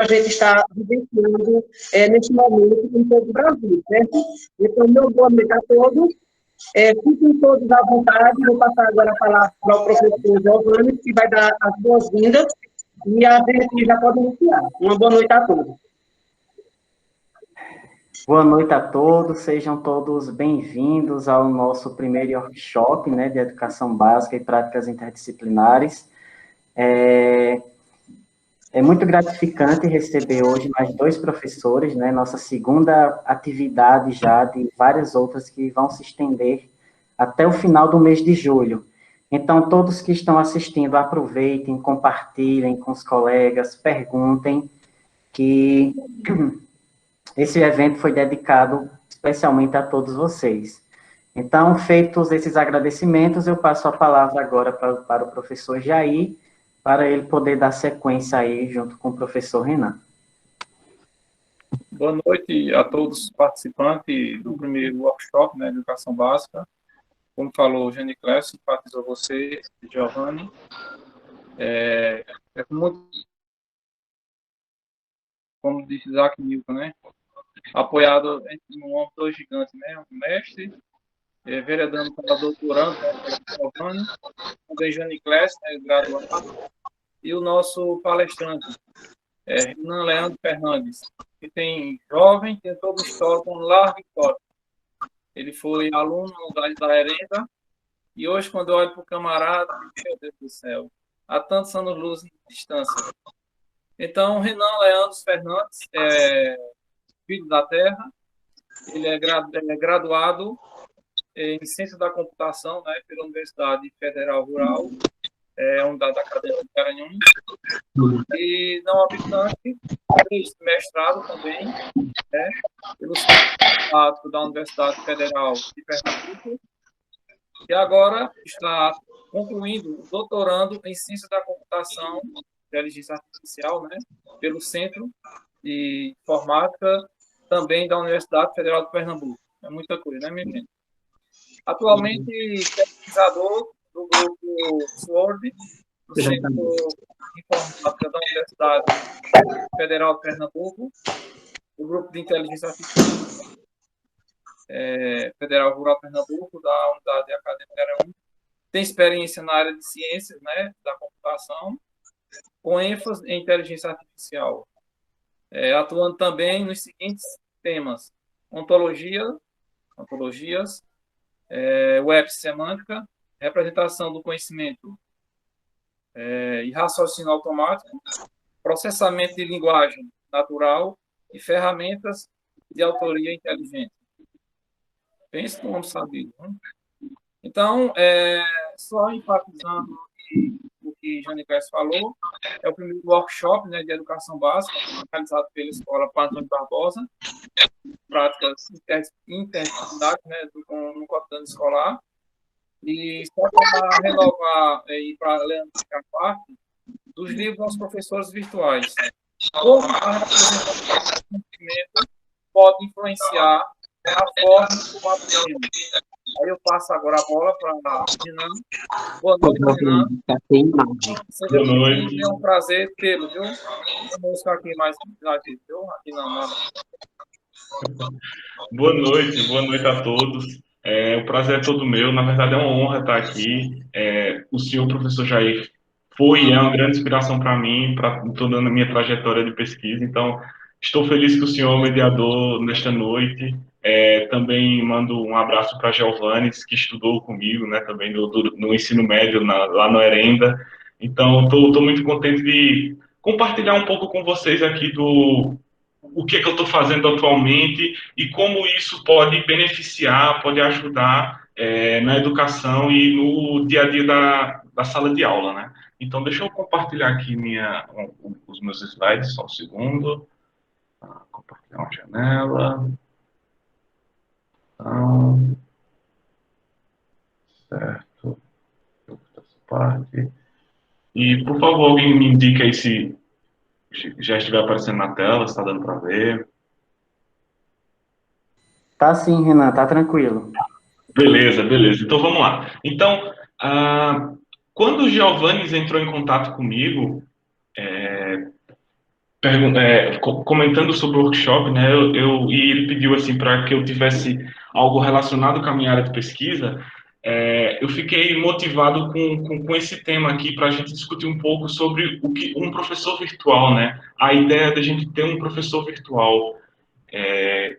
a gente está vivenciando neste momento em todo o Brasil, certo? Então, meu boa noite a todos. Fiquem todos à vontade. Vou passar agora a palavra ao professor Giovanni, que vai dar as boas-vindas, e a gente já pode iniciar. Uma boa noite a todos. Boa noite a todos, sejam todos bem-vindos ao nosso primeiro workshop, né, de Educação Básica e Práticas Interdisciplinares. É muito gratificante receber hoje mais 2 professores, né, nossa segunda atividade já de várias outras que vão se estender até o final do mês de julho. Então, todos que estão assistindo, aproveitem, compartilhem com os colegas, perguntem, que esse evento foi dedicado especialmente a todos vocês. Então, feitos esses agradecimentos, eu passo a palavra agora para o professor Jair, para ele poder dar sequência aí junto com o professor Renan. Boa noite a todos os participantes do primeiro workshop, né, de Educação Básica. Como falou o Janiclés, simpatizou você, Giovanni. Muito, como disse Isaac Newton, né, apoiado em um homem dois gigantes, né, um mestre, vereadando para doutorando, né, Giovanni, também Janiclés, né, graduado, e o nosso palestrante, Renan Leandro Fernandes, que tem jovem, tem toda uma história com larga história. Ele foi aluno da Herenda, e hoje, quando eu olho para o camarada, meu Deus do céu, há tantos anos-luz de distância. Então, Renan Leandro Fernandes é filho da terra, ele é graduado em Ciência da Computação, né, pela Universidade Federal Rural, Unidade Acadêmica de Garanhuns, e não obstante, fez mestrado também, né, pelo Centro da Universidade Federal de Pernambuco, e agora está concluindo, doutorando em Ciência da Computação e Inteligência Artificial, né, pelo Centro de Informática, também da Universidade Federal de Pernambuco. É muita coisa, né, minha gente? Atualmente, pesquisador do grupo SWORD, do Centro de Informática da Universidade Federal de Pernambuco, do grupo de Inteligência Artificial Federal Rural Pernambuco, da Unidade Acadêmica Garanhuns. Tem experiência na área de ciências, né, da computação, com ênfase em inteligência artificial, atuando também nos seguintes temas: ontologias, web semântica, representação do conhecimento e raciocínio automático, processamento de linguagem natural e ferramentas de autoria inteligente. Pense no nome sabido. Né? Então, só enfatizando o que Janiclés falou, é o primeiro workshop, né, de educação básica, realizado pela Escola Antônio Barbosa, práticas interdisciplinares, né, no cotidiano escolar. E só para renovar e para ficar parte dos livros aos professores virtuais. Como a representação do conhecimento pode influenciar a forma como aprendemos. Aí eu passo agora a bola para Renan. Boa noite, Renan. Seja bem-vindo, é um prazer tê-lo, viu? Vamos ficar aqui mais viu? Aqui na... Boa noite a todos. O prazer é todo meu. Na verdade, é uma honra estar aqui. O senhor professor Jair foi e é uma grande inspiração para mim, para toda a minha trajetória de pesquisa. Então, estou feliz que o senhor é o mediador nesta noite. Também mando um abraço para Giovanni, que estudou comigo, né, também no ensino médio, lá no Herenda. Então, estou muito contente de compartilhar um pouco com vocês aqui o que é que eu estou fazendo atualmente e como isso pode beneficiar, pode ajudar na educação e no dia a dia da sala de aula, né? Então, deixa eu compartilhar aqui os meus slides, só um segundo. Compartilhar uma janela. Então, certo. Essa parte. E, por favor, alguém me indica aí se já estiver aparecendo na tela, se está dando para ver. Tá sim, Renan, tá tranquilo. Beleza. Então, vamos lá. Então, quando o Giovanni entrou em contato comigo, comentando sobre o workshop, né, e ele pediu assim para que eu tivesse algo relacionado com a minha área de pesquisa. Eu fiquei motivado com esse tema aqui para a gente discutir um pouco sobre o que um professor virtual, né, a ideia da gente ter um professor virtual,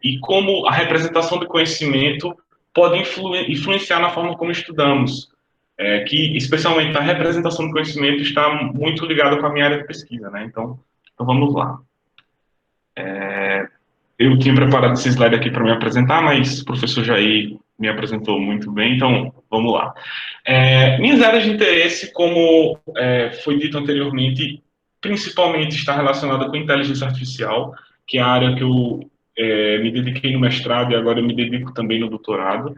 e como a representação do conhecimento pode influenciar na forma como estudamos, que especialmente a representação do conhecimento está muito ligada com a minha área de pesquisa, né, então vamos lá. Eu tinha preparado esse slide aqui para me apresentar, mas o professor Jair me apresentou muito bem, então vamos lá. Minhas áreas de interesse, como foi dito anteriormente, principalmente está relacionada com inteligência artificial, que é a área que eu me dediquei no mestrado e agora eu me dedico também no doutorado.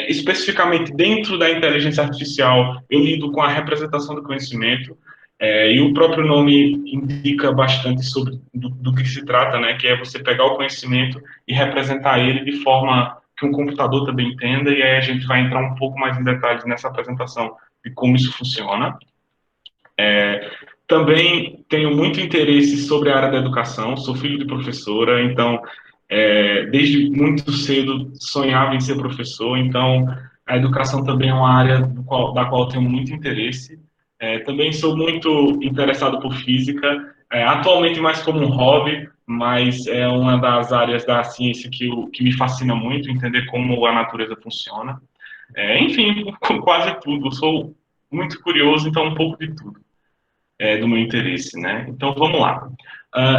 Especificamente dentro da inteligência artificial, eu lido com a representação do conhecimento, e o próprio nome indica bastante sobre do que se trata, né? Que é você pegar o conhecimento e representar ele de forma que um computador também entenda, e aí a gente vai entrar um pouco mais em detalhes nessa apresentação de como isso funciona. Também tenho muito interesse sobre a área da educação, sou filho de professora, então, desde muito cedo sonhava em ser professor, então a educação também é uma área da qual tenho muito interesse. Também sou muito interessado por física, atualmente mais como um hobby, mas é uma das áreas da ciência que me fascina muito, entender como a natureza funciona. Enfim, quase tudo. Eu sou muito curioso, então um pouco de tudo do meu interesse, né? Então vamos lá.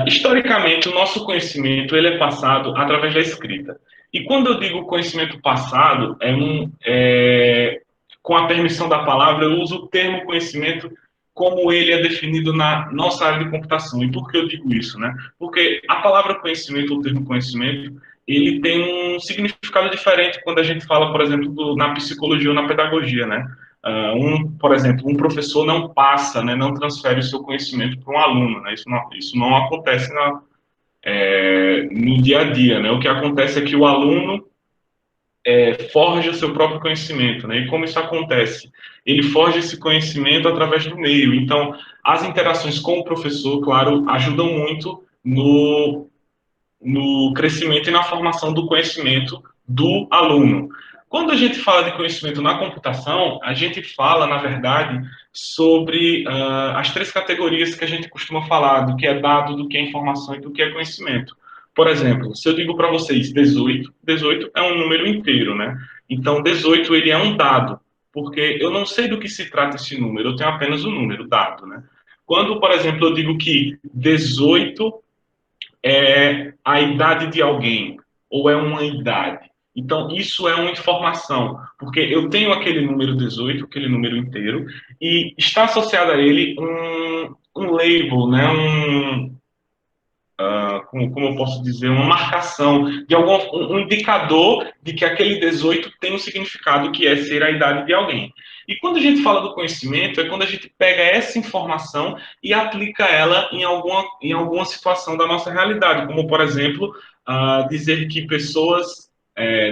Historicamente, o nosso conhecimento ele é passado através da escrita. E quando eu digo conhecimento passado, com a permissão da palavra, eu uso o termo conhecimento como ele é definido na nossa área de computação. E por que eu digo isso, né? Porque a palavra conhecimento, ou termo conhecimento, ele tem um significado diferente quando a gente fala, por exemplo, na psicologia ou na pedagogia, né? Por exemplo, um professor não passa, né, não transfere o seu conhecimento para um aluno, né? Isso não acontece no dia a dia, né? O que acontece é que o aluno forja o seu próprio conhecimento, né? E como isso acontece? Ele forja esse conhecimento através do meio. Então, as interações com o professor, claro, ajudam muito no crescimento e na formação do conhecimento do aluno. Quando a gente fala de conhecimento na computação, a gente fala, na verdade, sobre as três categorias que a gente costuma falar, do que é dado, do que é informação e do que é conhecimento. Por exemplo, se eu digo para vocês 18, 18 é um número inteiro, né? Então, 18 ele é um dado, porque eu não sei do que se trata esse número, eu tenho apenas o número, dado, né? Quando, por exemplo, eu digo que 18 é a idade de alguém, ou é uma idade. Então, isso é uma informação, porque eu tenho aquele número 18, aquele número inteiro, e está associado a ele um label, né? Como eu posso dizer, uma marcação, um indicador de que aquele 18 tem um significado que é ser a idade de alguém. E quando a gente fala do conhecimento, é quando a gente pega essa informação e aplica ela em alguma situação da nossa realidade, como, por exemplo, dizer que pessoas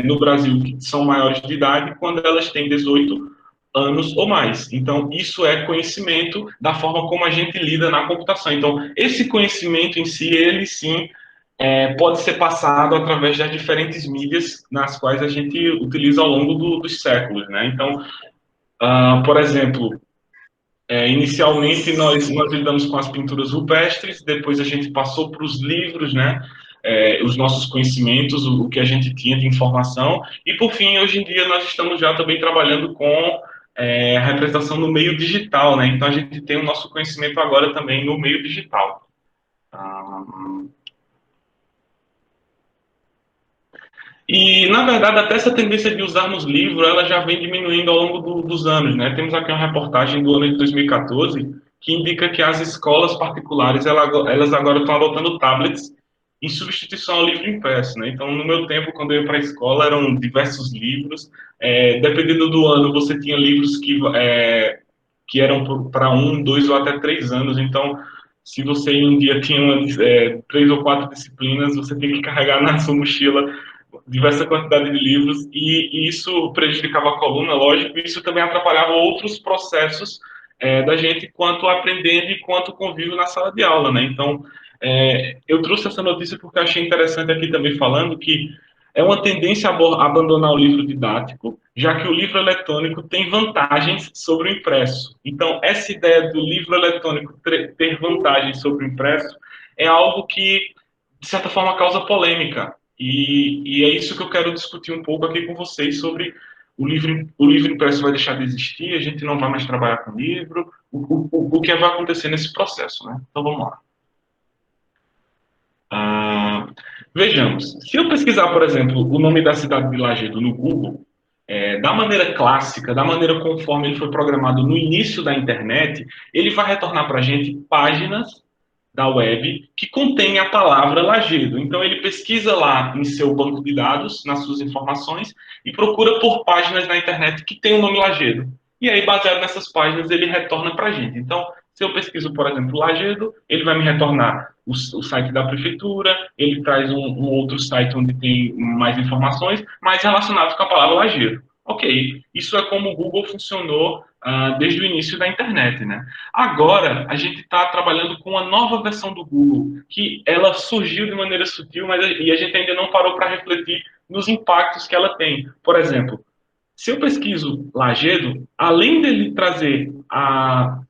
no Brasil que são maiores de idade, quando elas têm 18 anos ou mais. Então, isso é conhecimento da forma como a gente lida na computação. Então, esse conhecimento em si, ele sim pode ser passado através das diferentes mídias nas quais a gente utiliza ao longo dos séculos, né? Então, por exemplo, inicialmente nós lidamos com as pinturas rupestres, depois a gente passou para os livros, né? Os nossos conhecimentos, o que a gente tinha de informação, e por fim, hoje em dia, nós estamos já também trabalhando com a representação no meio digital, né? Então a gente tem o nosso conhecimento agora também no meio digital. E, na verdade, até essa tendência de usarmos livro, ela já vem diminuindo ao longo dos anos, né? Temos aqui uma reportagem do ano de 2014 que indica que as escolas particulares, elas agora estão adotando tablets em substituição ao livro impresso, né? Então, no meu tempo, quando eu ia para a escola, eram diversos livros. Dependendo do ano, você tinha livros que eram para 1, 2 ou até 3 anos. Então, se você em um dia tinha 3 ou 4 disciplinas, você tem que carregar na sua mochila diversa quantidade de livros, e isso prejudicava a coluna, lógico, e isso também atrapalhava outros processos da gente quanto aprendendo e quanto convívio na sala de aula, né? Então, Eu trouxe essa notícia porque eu achei interessante aqui também falando que é uma tendência a abandonar o livro didático, já que o livro eletrônico tem vantagens sobre o impresso. Então, essa ideia do livro eletrônico ter vantagens sobre o impresso é algo que, de certa forma, causa polêmica. E é isso que eu quero discutir um pouco aqui com vocês sobre o livro impresso vai deixar de existir, a gente não vai mais trabalhar com livro, o que vai acontecer nesse processo, né? Então, vamos lá. Vejamos, se eu pesquisar, por exemplo, o nome da cidade de Lajedo no Google, da maneira clássica, da maneira conforme ele foi programado no início da internet, ele vai retornar para a gente páginas da web que contém a palavra Lajedo. Então ele pesquisa lá em seu banco de dados, nas suas informações, e procura por páginas na internet que tem o nome Lajedo. E aí, baseado nessas páginas, ele retorna para a gente. Então, se eu pesquiso, por exemplo, Lajedo, ele vai me retornar o site da prefeitura, ele traz um outro site onde tem mais informações, mais relacionados com a palavra Lajedo. Ok, isso é como o Google funcionou desde o início da internet, né? Agora, a gente está trabalhando com uma nova versão do Google, que ela surgiu de maneira sutil, e a gente ainda não parou para refletir nos impactos que ela tem. Por exemplo, se eu pesquiso Lajedo, além dele trazer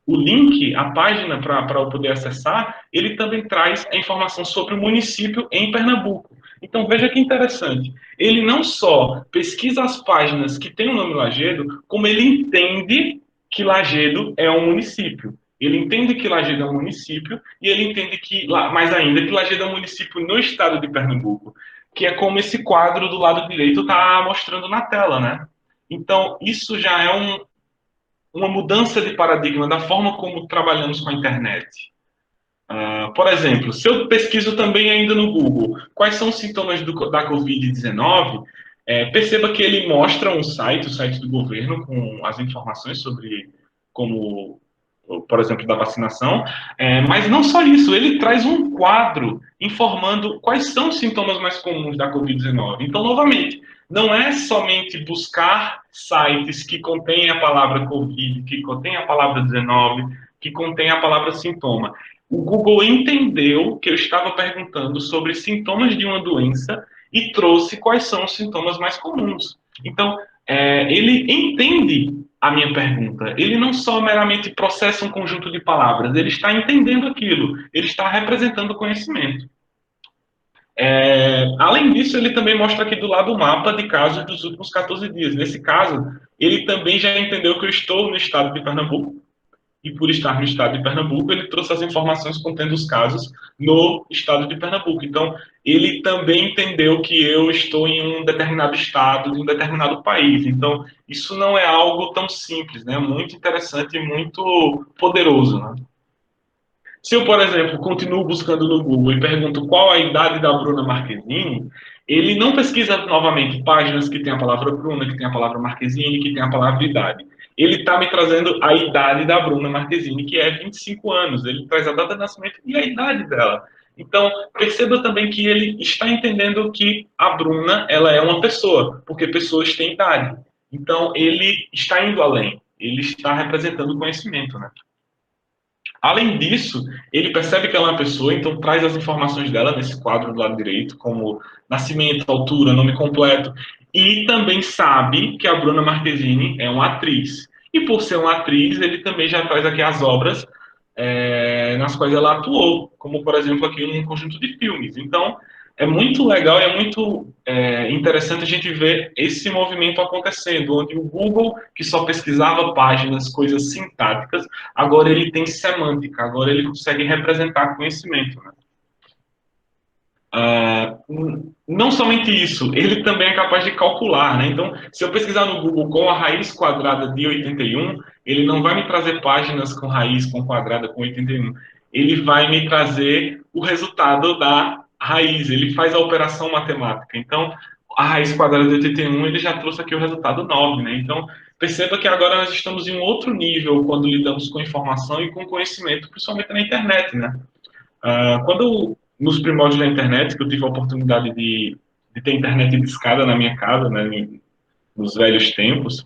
o link, a página para eu poder acessar, ele também traz a informação sobre o município em Pernambuco. Então, veja que interessante. Ele não só pesquisa as páginas que têm o nome Lajedo, como ele entende que Lajedo é um município. Ele entende que Lajedo é um município e ele entende que, mais ainda, que Lajedo é um município no estado de Pernambuco, que é como esse quadro do lado direito está mostrando na tela, né? Então, isso já é uma mudança de paradigma da forma como trabalhamos com a internet. Por exemplo, se eu pesquiso também ainda no Google quais são os sintomas da Covid-19, perceba que ele mostra um site, o site do governo, com as informações sobre como, por exemplo, da vacinação, mas não só isso, ele traz um quadro informando quais são os sintomas mais comuns da Covid-19. Então, novamente, não é somente buscar sites que contêm a palavra Covid, que contêm a palavra 19, que contêm a palavra sintoma. O Google entendeu que eu estava perguntando sobre sintomas de uma doença e trouxe quais são os sintomas mais comuns. Então, ele entende a minha pergunta. Ele não só meramente processa um conjunto de palavras, ele está entendendo aquilo, ele está representando o conhecimento. Além disso, ele também mostra aqui do lado o mapa de casos dos últimos 14 dias. Nesse caso, ele também já entendeu que eu estou no estado de Pernambuco, e por estar no estado de Pernambuco, ele trouxe as informações contendo os casos no estado de Pernambuco. Então, ele também entendeu que eu estou em um determinado estado, de um determinado país. Então, isso não é algo tão simples, né? Muito interessante e muito poderoso, né? Se eu, por exemplo, continuo buscando no Google e pergunto qual a idade da Bruna Marquezine, ele não pesquisa novamente páginas que tem a palavra Bruna, que tem a palavra Marquezine, que tem a palavra idade. Ele está me trazendo a idade da Bruna Marquezine, que é 25 anos. Ele traz a data de nascimento e a idade dela. Então, perceba também que ele está entendendo que a Bruna ela é uma pessoa, porque pessoas têm idade. Então, ele está indo além. Ele está representando conhecimento, né? Além disso, ele percebe que ela é uma pessoa, então traz as informações dela nesse quadro do lado direito, como nascimento, altura, nome completo, e também sabe que a Bruna Marquezine é uma atriz. E por ser uma atriz, ele também já traz aqui as obras nas quais ela atuou, como por exemplo aqui um conjunto de filmes. Então, é muito legal e é muito interessante a gente ver esse movimento acontecendo, onde o Google, que só pesquisava páginas, coisas sintáticas, agora ele tem semântica, agora ele consegue representar conhecimento, né? Não somente isso, ele também é capaz de calcular, né? Então, se eu pesquisar no Google com a raiz quadrada de 81, ele não vai me trazer páginas com raiz com quadrada com 81. Ele vai me trazer o resultado da raiz, ele faz a operação matemática. Então, a raiz quadrada de 81, ele já trouxe aqui o resultado 9, né? Então, perceba que agora nós estamos em um outro nível quando lidamos com informação e com conhecimento, principalmente na internet, né? Nos primórdios da internet, que eu tive a oportunidade de ter internet de escada na minha casa, né? nos velhos tempos,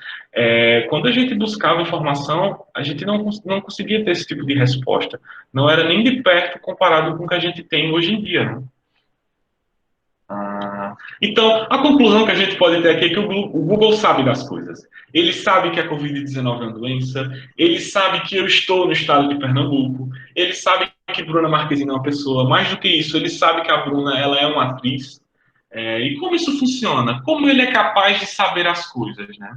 quando a gente buscava informação, a gente não conseguia ter esse tipo de resposta. Não era nem de perto comparado com o que a gente tem hoje em dia, né? Então, a conclusão que a gente pode ter aqui é que o Google sabe das coisas. Ele sabe que a Covid-19 é uma doença, ele sabe que eu estou no estado de Pernambuco, ele sabe que Bruna Marquezine é uma pessoa. Mais do que isso, ele sabe que a Bruna ela é uma atriz. E como isso funciona? Como ele é capaz de saber as coisas, né?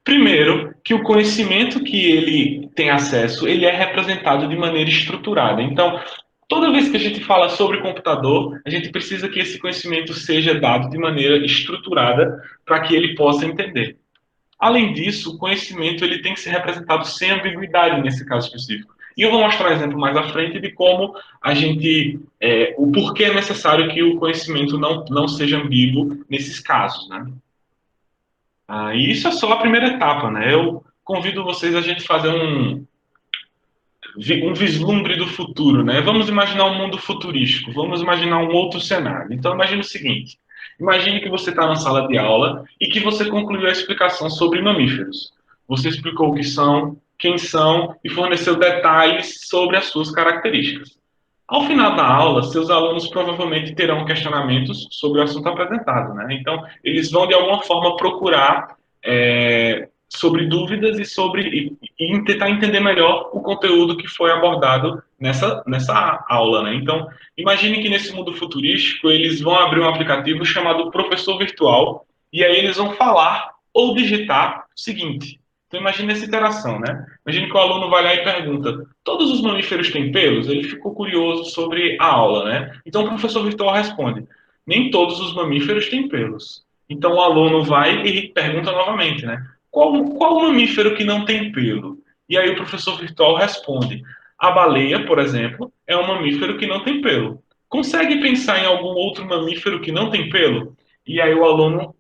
Primeiro, que o conhecimento que ele tem acesso, ele é representado de maneira estruturada. Então, toda vez que a gente fala sobre computador, a gente precisa que esse conhecimento seja dado de maneira estruturada para que ele possa entender. Além disso, o conhecimento ele tem que ser representado sem ambiguidade nesse caso específico. E eu vou mostrar um exemplo mais à frente de como o porquê é necessário que o conhecimento não seja ambíguo nesses casos, né? E isso é só a primeira etapa, né? Eu convido vocês a gente fazer um vislumbre do futuro, né? Vamos imaginar um mundo futurístico, vamos imaginar um outro cenário. Então, imagine o seguinte: imagine que você está na sala de aula e que você concluiu a explicação sobre mamíferos. Você explicou o que são, quem são e forneceu detalhes sobre as suas características. Ao final da aula, seus alunos provavelmente terão questionamentos sobre o assunto apresentado, né? Então, eles vão de alguma forma procurar sobre dúvidas e tentar entender melhor o conteúdo que foi abordado nessa aula, né? Então, imagine que nesse mundo futurístico eles vão abrir um aplicativo chamado Professor Virtual e aí eles vão falar ou digitar o seguinte. Então, imagine essa interação, né? Imagine que o aluno vai lá e pergunta: todos os mamíferos têm pelos? Ele ficou curioso sobre a aula, né? Então, o professor virtual responde: nem todos os mamíferos têm pelos. Então, o aluno vai e pergunta novamente, né? Qual mamífero que não tem pelo? E aí o professor virtual responde: a baleia, por exemplo, é um mamífero que não tem pelo. Consegue pensar em algum outro mamífero que não tem pelo? E aí o aluno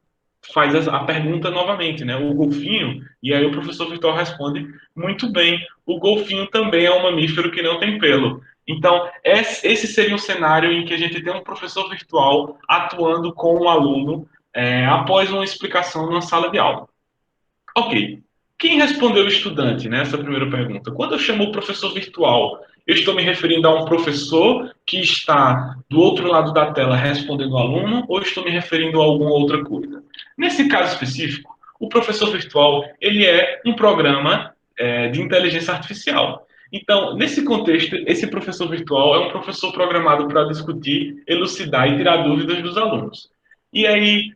faz a pergunta novamente, né? O golfinho, e aí o professor virtual responde: muito bem, o golfinho também é um mamífero que não tem pelo. Então, esse seria um cenário em que a gente tem um professor virtual atuando com um aluno após uma explicação na sala de aula. Ok. Quem respondeu o estudante nessa primeira pergunta? Quando eu chamo o professor virtual, eu estou me referindo a um professor que está do outro lado da tela respondendo ao aluno ou estou me referindo a alguma outra coisa? Nesse caso específico, o professor virtual ele é um programa de inteligência artificial. Então, nesse contexto, esse professor virtual é um professor programado para discutir, elucidar e tirar dúvidas dos alunos. E aí,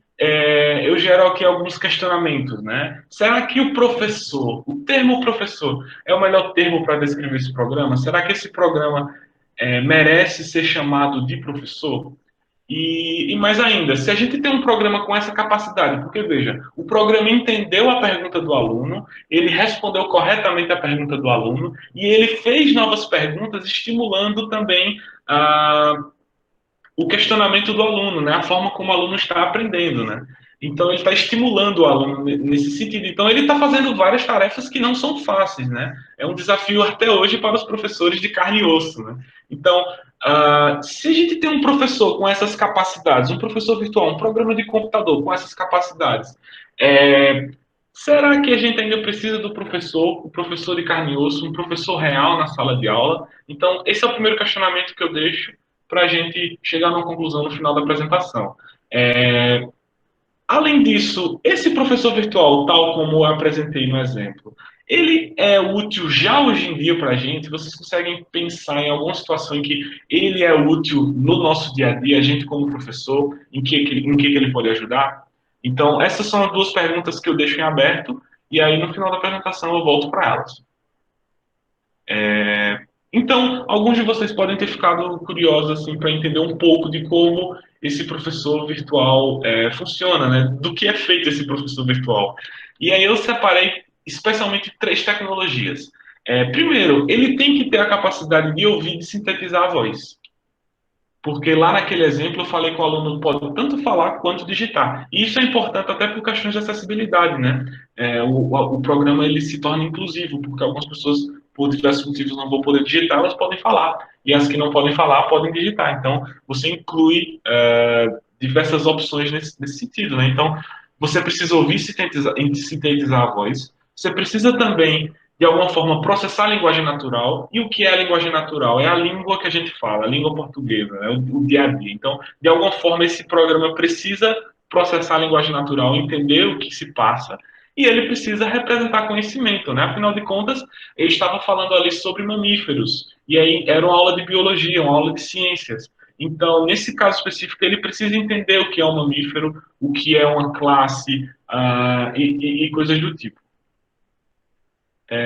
eu gero aqui alguns questionamentos, né? Será que o termo professor, é o melhor termo para descrever esse programa? Será que esse programa merece ser chamado de professor? E mais ainda, se a gente tem um programa com essa capacidade, porque veja, o programa entendeu a pergunta do aluno, ele respondeu corretamente a pergunta do aluno e ele fez novas perguntas, estimulando também o questionamento do aluno, né? A forma como o aluno está aprendendo, né? Então, ele está estimulando o aluno nesse sentido. Então, ele está fazendo várias tarefas que não são fáceis, né? É um desafio até hoje para os professores de carne e osso, né? Então, se a gente tem um professor com essas capacidades, um professor virtual, um programa de computador com essas capacidades, será que a gente ainda precisa do professor, o professor de carne e osso, um professor real na sala de aula? Então, esse é o primeiro questionamento que eu deixo para a gente chegar numa conclusão no final da apresentação. Além disso, esse professor virtual, tal como eu apresentei no exemplo, ele é útil já hoje em dia para a gente? Vocês conseguem pensar em alguma situação em que ele é útil no nosso dia a dia, a gente como professor, em que ele pode ajudar? Então, essas são as duas perguntas que eu deixo em aberto, e aí no final da apresentação eu volto para elas. Então, alguns de vocês podem ter ficado curiosos assim, para entender um pouco de como esse professor virtual funciona, né? Do que é feito esse professor virtual. E aí eu separei especialmente 3 tecnologias. Primeiro, ele tem que ter a capacidade de ouvir e de sintetizar a voz. Porque lá naquele exemplo eu falei que o aluno pode tanto falar quanto digitar. E isso é importante até por questões de acessibilidade, né? O programa ele se torna inclusivo, porque algumas pessoas, por diversos motivos, não vão poder digitar, elas podem falar. E as que não podem falar, podem digitar. Então, você inclui diversas opções nesse sentido, né? Então, você precisa ouvir e sintetizar a voz, você precisa também, de alguma forma, processar a linguagem natural, e o que é a linguagem natural? É a língua que a gente fala, a língua portuguesa, né? O dia a dia. Então, de alguma forma, esse programa precisa processar a linguagem natural, entender o que se passa, e ele precisa representar conhecimento, né? Afinal de contas, ele estava falando ali sobre mamíferos, e aí era uma aula de biologia, uma aula de ciências. Então, nesse caso específico, ele precisa entender o que é um mamífero, o que é uma classe, e coisas do tipo.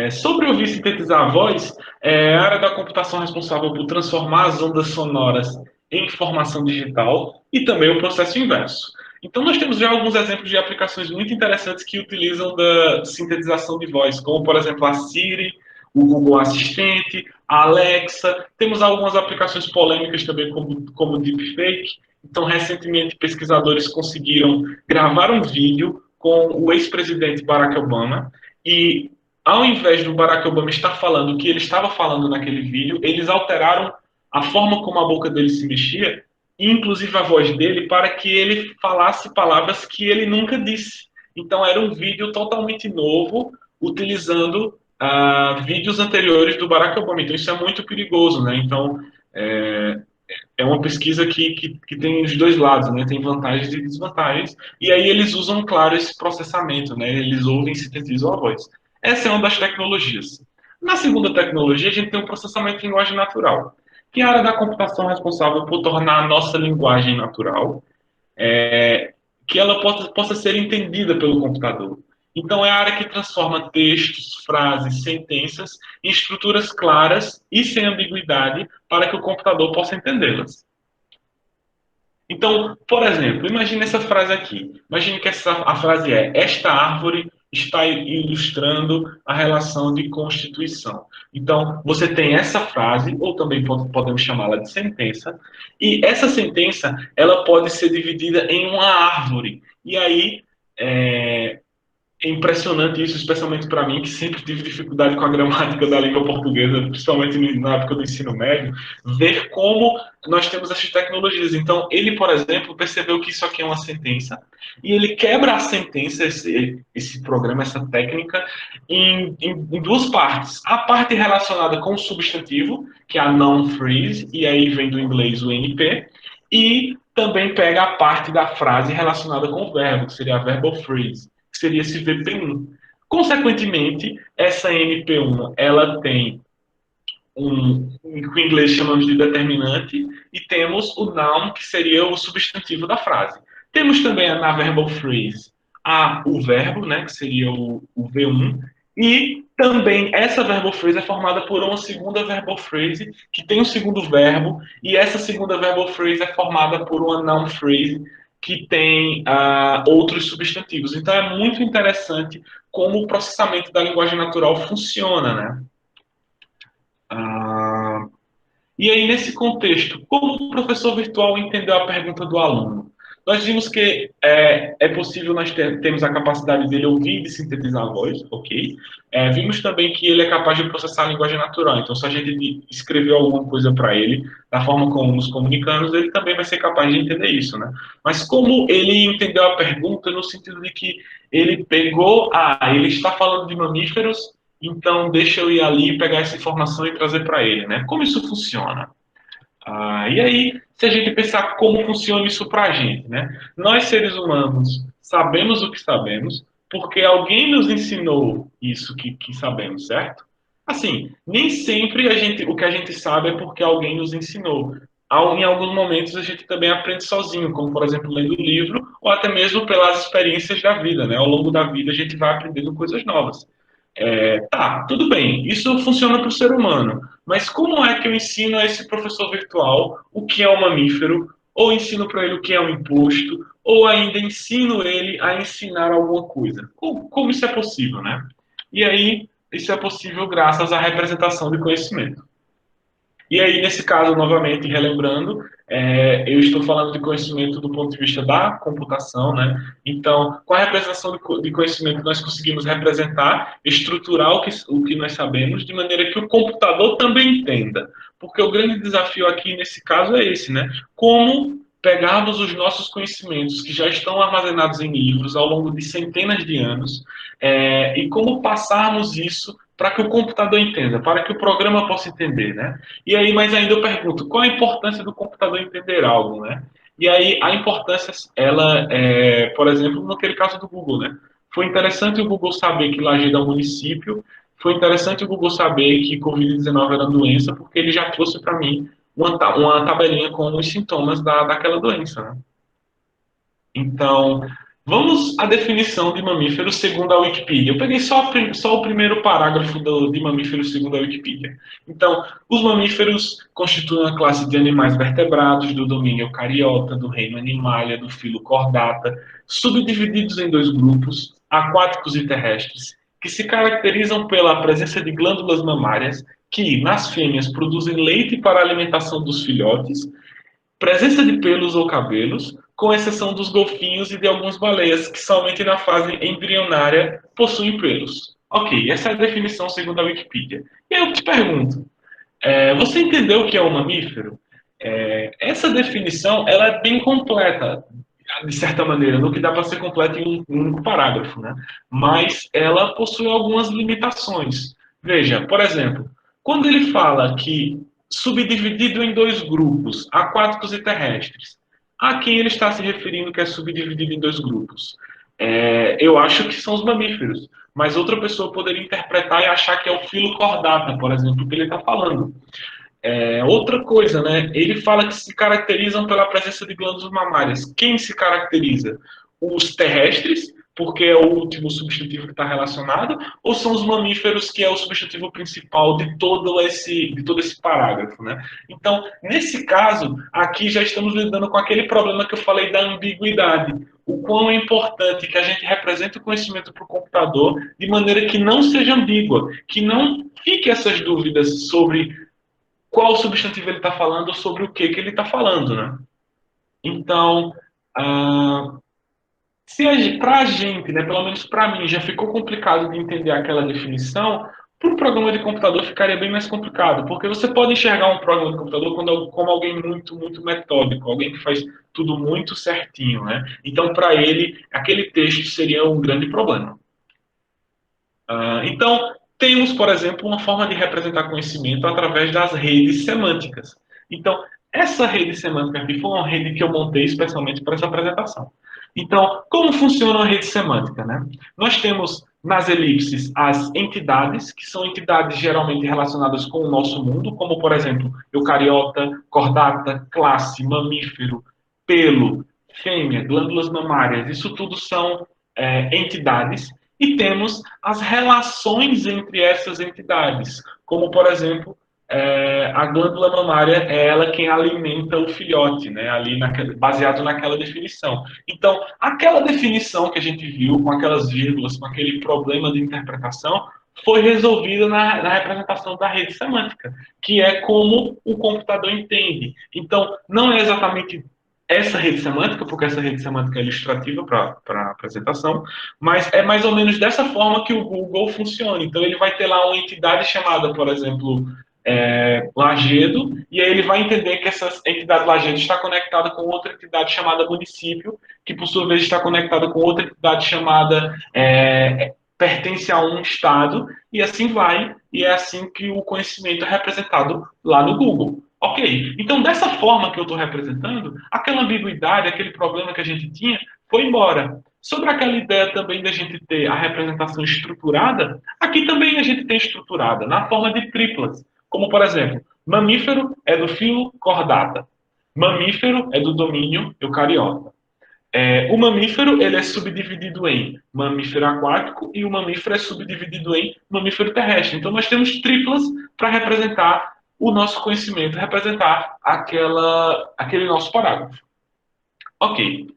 Sobre ouvir e sintetizar a voz, a área da computação responsável por transformar as ondas sonoras em informação digital e também o processo inverso. Então, nós temos já alguns exemplos de aplicações muito interessantes que utilizam da sintetização de voz, como, por exemplo, a Siri, o Google Assistente, a Alexa. Temos algumas aplicações polêmicas também, como o Deepfake. Então, recentemente, pesquisadores conseguiram gravar um vídeo com o ex-presidente Barack Obama e, ao invés do Barack Obama estar falando o que ele estava falando naquele vídeo, eles alteraram a forma como a boca dele se mexia, inclusive a voz dele, para que ele falasse palavras que ele nunca disse. Então era um vídeo totalmente novo, utilizando vídeos anteriores do Barack Obama. Então isso é muito perigoso, né? Então é uma pesquisa que tem os dois lados, né? Tem vantagens e desvantagens. E aí eles usam, claro, esse processamento, né? Eles ouvem e sintetizam a voz. Essa é uma das tecnologias. Na segunda tecnologia, a gente tem o processamento de linguagem natural, que é a área da computação responsável por tornar a nossa linguagem natural, que ela possa ser entendida pelo computador. Então, é a área que transforma textos, frases, sentenças em estruturas claras e sem ambiguidade para que o computador possa entendê-las. Então, por exemplo, imagine essa frase aqui. Imagine que a frase é: esta árvore está ilustrando a relação de constituição. Então, você tem essa frase, ou também podemos chamá-la de sentença, e essa sentença ela pode ser dividida em uma árvore. E aí, é impressionante isso, especialmente para mim, que sempre tive dificuldade com a gramática da língua portuguesa, principalmente na época do ensino médio, ver como nós temos essas tecnologias. Então, ele, por exemplo, percebeu que isso aqui é uma sentença, e ele quebra a sentença, esse programa, essa técnica, em duas partes. A parte relacionada com o substantivo, que é a noun phrase, e aí vem do inglês o NP, e também pega a parte da frase relacionada com o verbo, que seria a verbal phrase, que seria esse VP1. Consequentemente, essa MP1 ela tem que em inglês chamamos de determinante, e temos o noun, que seria o substantivo da frase. Temos também na verbal phrase o verbo, né, que seria o V1, e também essa verbal phrase é formada por uma segunda verbal phrase, que tem um segundo verbo, e essa segunda verbal phrase é formada por uma noun phrase, que tem outros substantivos. Então é muito interessante como o processamento da linguagem natural funciona, né? E aí, nesse contexto, como o professor virtual entendeu a pergunta do aluno? Nós vimos que é possível nós termos a capacidade dele ouvir e de sintetizar a voz, ok? Vimos também que ele é capaz de processar a linguagem natural. Então, se a gente escrever alguma coisa para ele, da forma como nos comunicamos, ele também vai ser capaz de entender isso, né? Mas como ele entendeu a pergunta no sentido de que ele pegou, ele está falando de mamíferos, então deixa eu ir ali, pegar essa informação e trazer para ele, né? Como isso funciona? E aí, se a gente pensar como funciona isso para a gente, né? Nós, seres humanos, sabemos o que sabemos porque alguém nos ensinou isso que sabemos, certo? Assim, nem sempre o que a gente sabe é porque alguém nos ensinou. Em alguns momentos a gente também aprende sozinho, como por exemplo lendo livro ou até mesmo pelas experiências da vida, né? Ao longo da vida a gente vai aprendendo coisas novas. Tudo bem, isso funciona para o ser humano, mas como é que eu ensino a esse professor virtual o que é um mamífero, ou ensino para ele o que é um imposto, ou ainda ensino ele a ensinar alguma coisa? Como isso é possível, né? E aí, isso é possível graças à representação de conhecimento. E aí, nesse caso, novamente, relembrando, eu estou falando de conhecimento do ponto de vista da computação, né? Então, com a representação de conhecimento, nós conseguimos representar, estruturar o que nós sabemos, de maneira que o computador também entenda. Porque o grande desafio aqui, nesse caso, é esse, né? Como pegarmos os nossos conhecimentos que já estão armazenados em livros ao longo de centenas de anos e como passarmos isso para que o computador entenda, para que o programa possa entender, né? E aí, mas ainda eu pergunto, qual a importância do computador entender algo, né? E aí, a importância, ela, por exemplo, naquele caso do Google, né? Foi interessante o Google saber que Lajeado é um município, foi interessante o Google saber que Covid-19 era doença, porque ele já trouxe para mim uma tabelinha com os sintomas daquela doença, né? Então, vamos à definição de mamífero segundo a Wikipedia. Eu peguei só o primeiro parágrafo de mamífero segundo a Wikipedia. Então, os mamíferos constituem uma classe de animais vertebrados do domínio eucariota, do reino Animalia, do filo Chordata, subdivididos em dois grupos, aquáticos e terrestres, que se caracterizam pela presença de glândulas mamárias que, nas fêmeas, produzem leite para a alimentação dos filhotes, presença de pelos ou cabelos, com exceção dos golfinhos e de algumas baleias, que somente na fase embrionária possuem pelos. Ok, essa é a definição segundo a Wikipedia. E aí eu te pergunto, você entendeu o que é um mamífero? Essa definição ela é bem completa, de certa maneira, no que dá para ser completa em um único parágrafo, né? Mas ela possui algumas limitações. Veja, por exemplo, quando ele fala que subdividido em dois grupos, aquáticos e terrestres, a quem ele está se referindo que é subdividido em dois grupos? Eu acho que são os mamíferos, mas outra pessoa poderia interpretar e achar que é o filo Chordata, por exemplo, que ele está falando. Outra coisa, né? Ele fala que se caracterizam pela presença de glândulas mamárias. Quem se caracteriza? Os terrestres, porque é o último substantivo que está relacionado, ou são os mamíferos, que é o substantivo principal de todo esse parágrafo, né? Então, nesse caso, aqui já estamos lidando com aquele problema que eu falei da ambiguidade. O quão é importante que a gente represente o conhecimento para o computador de maneira que não seja ambígua, que não fique essas dúvidas sobre qual substantivo ele está falando ou sobre o que ele está falando, né? Então, para a gente, né, pelo menos para mim, já ficou complicado de entender aquela definição, para um programa de computador ficaria bem mais complicado, porque você pode enxergar um programa de computador como alguém muito, muito metódico, alguém que faz tudo muito certinho, né? Então, para ele, aquele texto seria um grande problema. Então, temos, por exemplo, uma forma de representar conhecimento através das redes semânticas. Então, essa rede semântica aqui foi uma rede que eu montei especialmente para essa apresentação. Então, como funciona a rede semântica, né? Nós temos nas elipses as entidades, que são entidades geralmente relacionadas com o nosso mundo, como, por exemplo, eucariota, chordata, classe, mamífero, pelo, fêmea, glândulas mamárias. Isso tudo são entidades. E temos as relações entre essas entidades, como, por exemplo, a glândula mamária é ela quem alimenta o filhote, né, ali baseado naquela definição. Então, aquela definição que a gente viu, com aquelas vírgulas, com aquele problema de interpretação, foi resolvida na representação da rede semântica, que é como o computador entende. Então, não é exatamente essa rede semântica, porque essa rede semântica é ilustrativa para a apresentação, mas é mais ou menos dessa forma que o Google funciona. Então, ele vai ter lá uma entidade chamada, por exemplo, Lajeado, e aí ele vai entender que essa entidade Lajeado está conectada com outra entidade chamada município, que por sua vez está conectada com outra entidade chamada pertence a um estado, e assim vai, e é assim que o conhecimento é representado lá no Google. Ok, então dessa forma que eu estou representando, aquela ambiguidade, aquele problema que a gente tinha, foi embora. Sobre aquela ideia também da gente ter a representação estruturada, aqui também a gente tem estruturada, na forma de triplas. Como, por exemplo, mamífero é do filo Chordata. Mamífero é do domínio eucariota. O mamífero ele é subdividido em mamífero aquático e o mamífero é subdividido em mamífero terrestre. Então, nós temos triplas para representar o nosso conhecimento, representar aquele nosso parágrafo. Ok.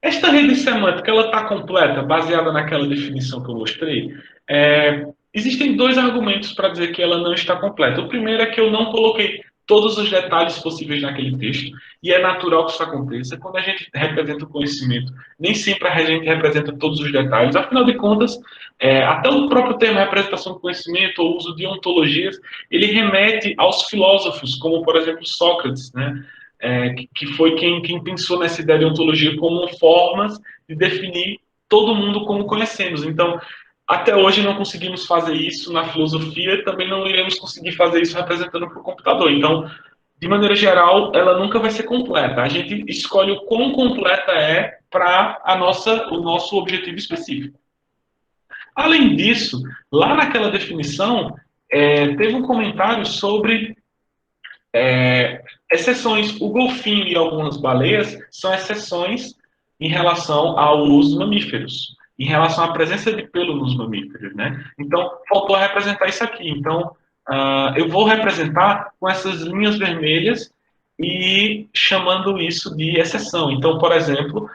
Esta rede semântica está completa, baseada naquela definição que eu mostrei? Existem dois argumentos para dizer que ela não está completa. O primeiro é que eu não coloquei todos os detalhes possíveis naquele texto, e é natural que isso aconteça. Quando a gente representa o conhecimento, nem sempre a gente representa todos os detalhes. Afinal de contas, até o próprio termo representação do conhecimento, ou uso de ontologias, ele remete aos filósofos, como, por exemplo, Sócrates, né? que foi quem pensou nessa ideia de ontologia como formas de definir todo mundo como conhecemos. Então, até hoje não conseguimos fazer isso na filosofia, também não iremos conseguir fazer isso representando para o computador. Então, de maneira geral, ela nunca vai ser completa. A gente escolhe o quão completa é para o nosso objetivo específico. Além disso, lá naquela definição, teve um comentário sobre exceções. O golfinho e algumas baleias são exceções em relação aos mamíferos, em relação à presença de pelo nos mamíferos, né? Então, faltou representar isso aqui. Então, eu vou representar com essas linhas vermelhas e chamando isso de exceção. Então, por exemplo,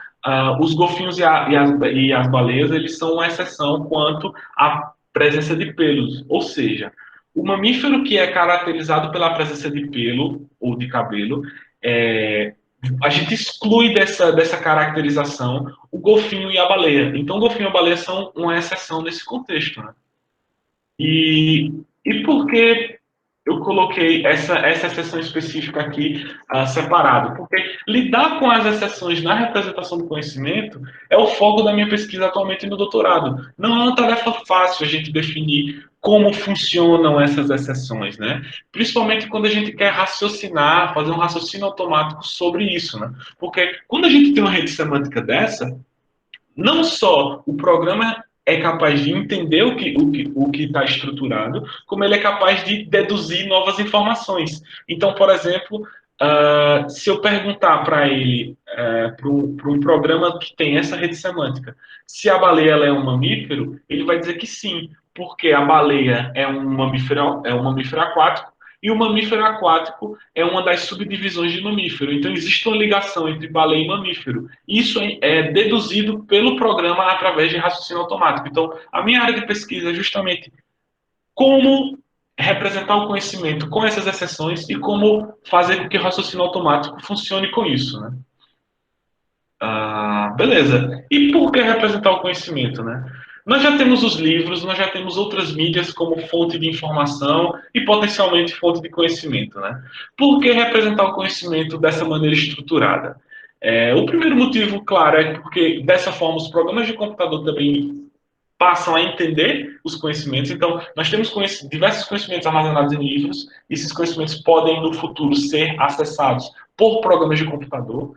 os golfinhos e as baleias, eles são uma exceção quanto à presença de pelos, ou seja, o mamífero que é caracterizado pela presença de pelo ou de cabelo, a gente exclui dessa caracterização o golfinho e a baleia. Então, o golfinho e a baleia são uma exceção nesse contexto, né? E por que eu coloquei essa exceção específica aqui separado? Porque lidar com as exceções na representação do conhecimento é o foco da minha pesquisa atualmente no doutorado. Não é uma tarefa fácil a gente definir como funcionam essas exceções, né? Principalmente quando a gente quer raciocinar, fazer um raciocínio automático sobre isso, né? Porque quando a gente tem uma rede semântica dessa, não só o programa é capaz de entender o que está estruturado, como ele é capaz de deduzir novas informações. Então, por exemplo, se eu perguntar para ele, para um programa que tem essa rede semântica, se a baleia ela é um mamífero, ele vai dizer que sim, porque a baleia é um mamífero aquático, e o mamífero aquático é uma das subdivisões de mamífero. Então, existe uma ligação entre baleia e mamífero. Isso é deduzido pelo programa através de raciocínio automático. Então, a minha área de pesquisa é justamente como representar o conhecimento com essas exceções e como fazer com que o raciocínio automático funcione com isso, né? Beleza. E por que representar o conhecimento, né? Nós já temos os livros, nós já temos outras mídias como fonte de informação e potencialmente fonte de conhecimento, né? Por que representar o conhecimento dessa maneira estruturada? O primeiro motivo, claro, é porque dessa forma os programas de computador também passam a entender os conhecimentos. Então, nós temos diversos conhecimentos armazenados em livros, e esses conhecimentos podem, no futuro, ser acessados por programas de computador,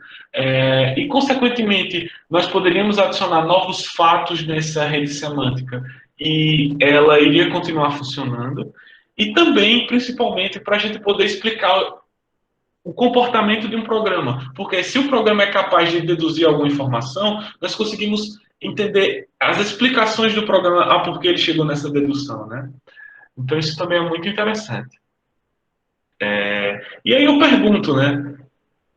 e, consequentemente, nós poderíamos adicionar novos fatos nessa rede semântica, e ela iria continuar funcionando, e também, principalmente, para a gente poder explicar o comportamento de um programa. Porque se o programa é capaz de deduzir alguma informação, nós conseguimos entender as explicações do programa a por que ele chegou nessa dedução, né? Então isso também é muito interessante. E aí eu pergunto, né?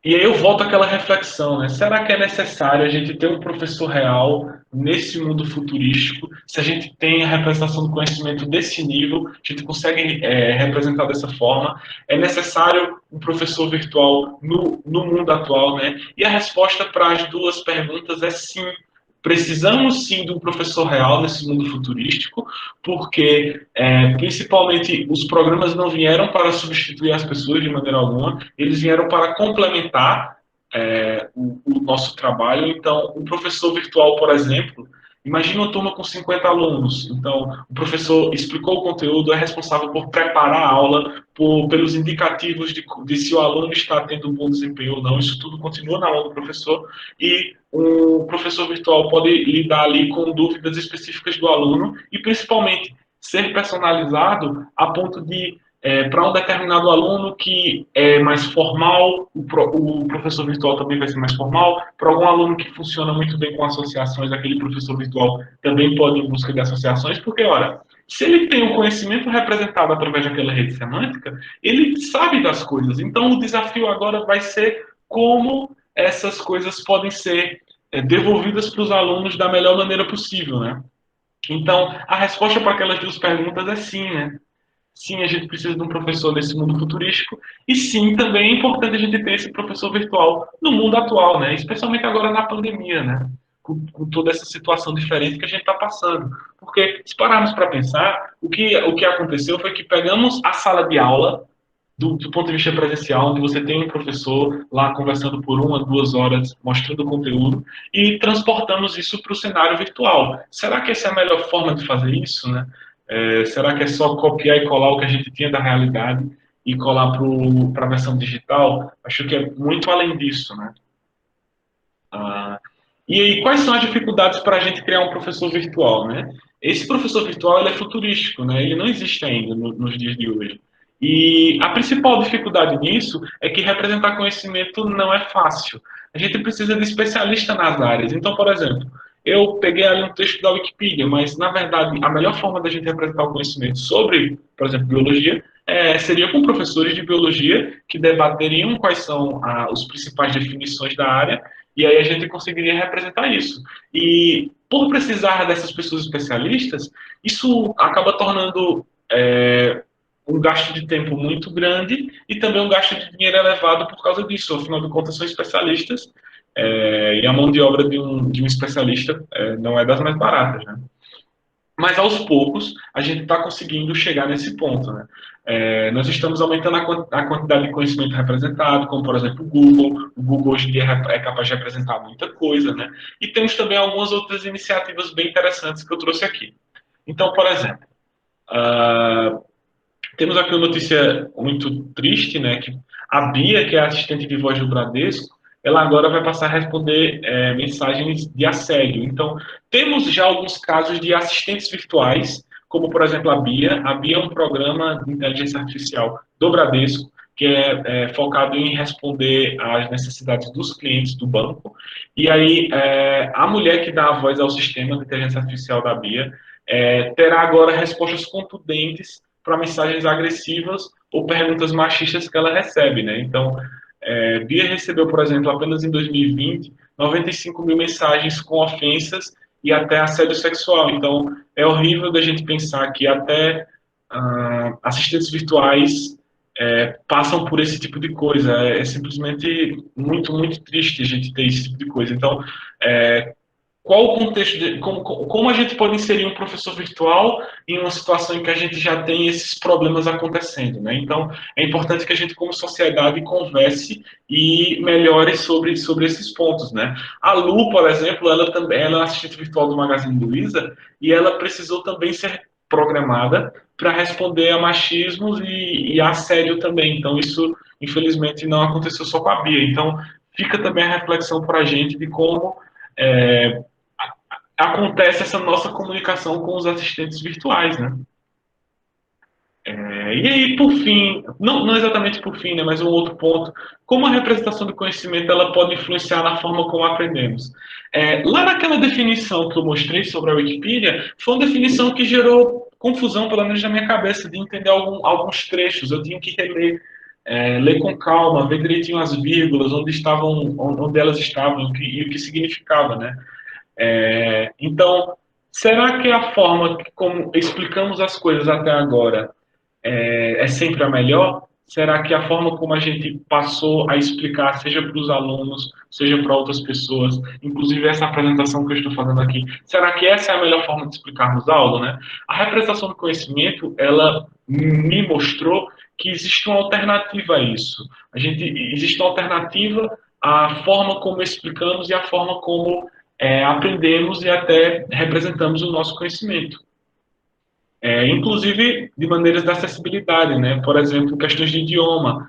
E aí eu volto àquela reflexão, né? Será que é necessário a gente ter um professor real nesse mundo futurístico? Se a gente tem a representação do conhecimento desse nível, a gente consegue representar dessa forma? É necessário um professor virtual no mundo atual, né? E a resposta para as duas perguntas é sim. Precisamos sim de um professor real nesse mundo futurístico, porque principalmente os programas não vieram para substituir as pessoas de maneira alguma, eles vieram para complementar o nosso trabalho. Então, um professor virtual, por exemplo, imagina uma turma com 50 alunos. Então, o professor explicou o conteúdo, é responsável por preparar a aula, pelos indicativos de se o aluno está tendo um bom desempenho ou não. Isso tudo continua na mão do professor, e o professor virtual pode lidar ali com dúvidas específicas do aluno e, principalmente, ser personalizado a ponto de, para um determinado aluno que é mais formal, o professor virtual também vai ser mais formal. Para algum aluno que funciona muito bem com associações, aquele professor virtual também pode ir em busca de associações, porque, olha, se ele tem o conhecimento representado através daquela rede semântica, ele sabe das coisas. Então, o desafio agora vai ser como essas coisas podem ser devolvidas para os alunos da melhor maneira possível, né? Então, a resposta para aquelas duas perguntas é sim, né? Sim, a gente precisa de um professor nesse mundo futurístico, e sim, também é importante a gente ter esse professor virtual no mundo atual, né? Especialmente agora na pandemia, né? Com toda essa situação diferente que a gente está passando. Porque, se pararmos para pensar, o que aconteceu foi que pegamos a sala de aula do ponto de vista presencial, onde você tem um professor lá conversando por 1 a 2 horas, mostrando o conteúdo, e transportamos isso para o cenário virtual. Será que essa é a melhor forma de fazer isso, né? Será que é só copiar e colar o que a gente tinha da realidade e colar para a versão digital? Acho que é muito além disso, né? E aí, quais são as dificuldades para a gente criar um professor virtual, né? Esse professor virtual ele é futurístico, né? Ele não existe ainda nos dias de hoje. E a principal dificuldade nisso é que representar conhecimento não é fácil. A gente precisa de especialista nas áreas. Então, por exemplo, eu peguei ali um texto da Wikipedia, mas na verdade a melhor forma da gente representar o conhecimento sobre, por exemplo, biologia, seria com professores de biologia que debateriam quais são as principais definições da área e aí a gente conseguiria representar isso. E por precisar dessas pessoas especialistas, isso acaba tornando um gasto de tempo muito grande e também um gasto de dinheiro elevado por causa disso. Afinal de contas, são especialistas e a mão de obra de um especialista não é das mais baratas, né? Mas aos poucos a gente está conseguindo chegar nesse ponto, né? Nós estamos aumentando a quantidade de conhecimento representado, como por exemplo o Google. O Google hoje em dia é capaz de representar muita coisa, né? E temos também algumas outras iniciativas bem interessantes que eu trouxe aqui. Então, por exemplo, temos aqui uma notícia muito triste, né? Que a Bia, que é a assistente de voz do Bradesco, ela agora vai passar a responder mensagens de assédio. Então, temos já alguns casos de assistentes virtuais, como, por exemplo, a Bia. A Bia é um programa de inteligência artificial do Bradesco, que é focado em responder às necessidades dos clientes do banco. E aí, a mulher que dá a voz ao sistema de inteligência artificial da Bia terá agora respostas contundentes para mensagens agressivas ou perguntas machistas que ela recebe, né? Então, Bia recebeu, por exemplo, apenas em 2020, 95 mil mensagens com ofensas e até assédio sexual. Então, é horrível da gente pensar que até assistentes virtuais passam por esse tipo de coisa. É simplesmente muito, muito triste a gente ter esse tipo de coisa. Então, qual o contexto, como a gente pode inserir um professor virtual em uma situação em que a gente já tem esses problemas acontecendo, né? Então, é importante que a gente, como sociedade, converse e melhore sobre esses pontos, né? A Lu, por exemplo, ela é assistente virtual do Magazine Luiza e ela precisou também ser programada para responder a machismos e a assédio também. Então, isso, infelizmente, não aconteceu só com a Bia. Então, fica também a reflexão para a gente de como acontece essa nossa comunicação com os assistentes virtuais, né? E aí, por fim, não exatamente por fim, né, mas um outro ponto, como a representação do conhecimento ela pode influenciar na forma como aprendemos? Lá naquela definição que eu mostrei sobre a Wikipedia, foi uma definição que gerou confusão, pelo menos na minha cabeça, de entender alguns trechos. Eu tinha que reler, ler com calma, ver direitinho as vírgulas, onde elas estavam e o que significava, né? Então, será que a forma como explicamos as coisas até agora é sempre a melhor? Será que a forma como a gente passou a explicar, seja para os alunos, seja para outras pessoas, inclusive essa apresentação que eu estou fazendo aqui, será que essa é a melhor forma de explicarmos a aula, né? A representação do conhecimento, ela me mostrou que existe uma alternativa a isso. Existe uma alternativa à forma como explicamos e à forma como aprendemos e até representamos o nosso conhecimento. Inclusive de maneiras de acessibilidade, né? Por exemplo, questões de idioma.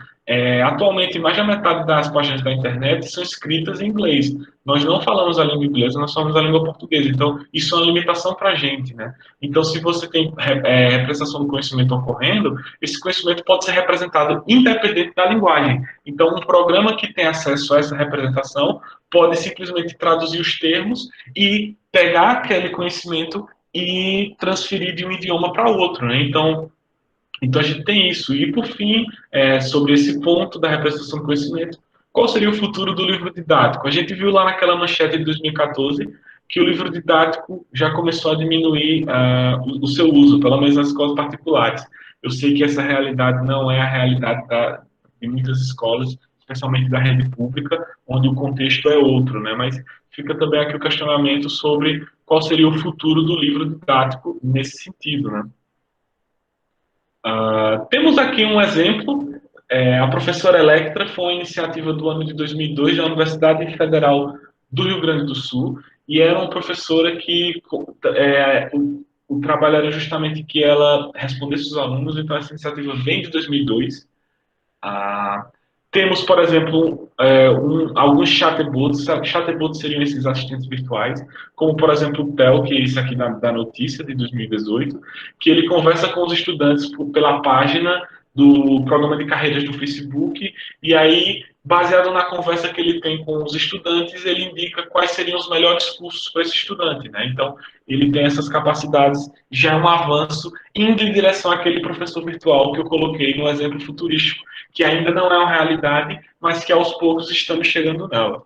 Atualmente, mais da metade das páginas da internet são escritas em inglês. Nós não falamos a língua inglesa, nós falamos a língua portuguesa. Então, isso é uma limitação para a gente, né? Então, se você tem representação do conhecimento ocorrendo, esse conhecimento pode ser representado independente da linguagem. Então, um programa que tem acesso a essa representação pode simplesmente traduzir os termos e pegar aquele conhecimento e transferir de um idioma para outro, né? Então a gente tem isso. E, por fim, sobre esse ponto da representação do conhecimento, qual seria o futuro do livro didático? A gente viu lá naquela manchete de 2014 que o livro didático já começou a diminuir o seu uso, pelo menos nas escolas particulares. Eu sei que essa realidade não é a realidade de muitas escolas, especialmente da rede pública, onde o contexto é outro, né? Mas fica também aqui o questionamento sobre qual seria o futuro do livro didático nesse sentido, né? Temos aqui um exemplo A professora Electra foi uma iniciativa do ano de 2002 da Universidade Federal do Rio Grande do Sul, e era uma professora que o trabalho era justamente que ela respondesse os alunos, então essa iniciativa vem de 2002. Ah, temos, por exemplo, alguns chatbots. Chatbots seriam esses assistentes virtuais, como, por exemplo, o Theo, que é esse aqui da notícia de 2018, que ele conversa com os estudantes pela página do programa de carreiras do Facebook, e aí, baseado na conversa que ele tem com os estudantes, ele indica quais seriam os melhores cursos para esse estudante, né? Então, ele tem essas capacidades, já é um avanço, indo em direção àquele professor virtual que eu coloquei no exemplo futurístico, que ainda não é uma realidade, mas que aos poucos estamos chegando nela.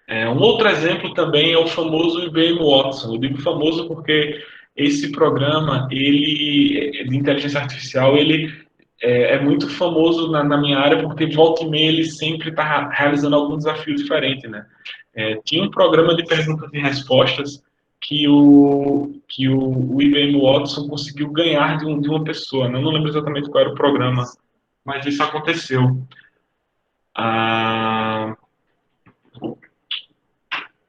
Um outro exemplo também é o famoso IBM Watson. Eu digo famoso porque esse programa de inteligência artificial, ele é muito famoso na minha área, porque volta e meia ele sempre está realizando algum desafio diferente, né? Tinha um programa de perguntas e respostas que o IBM Watson conseguiu ganhar de uma pessoa, né? Eu não lembro exatamente qual era o programa, mas isso aconteceu. Ah,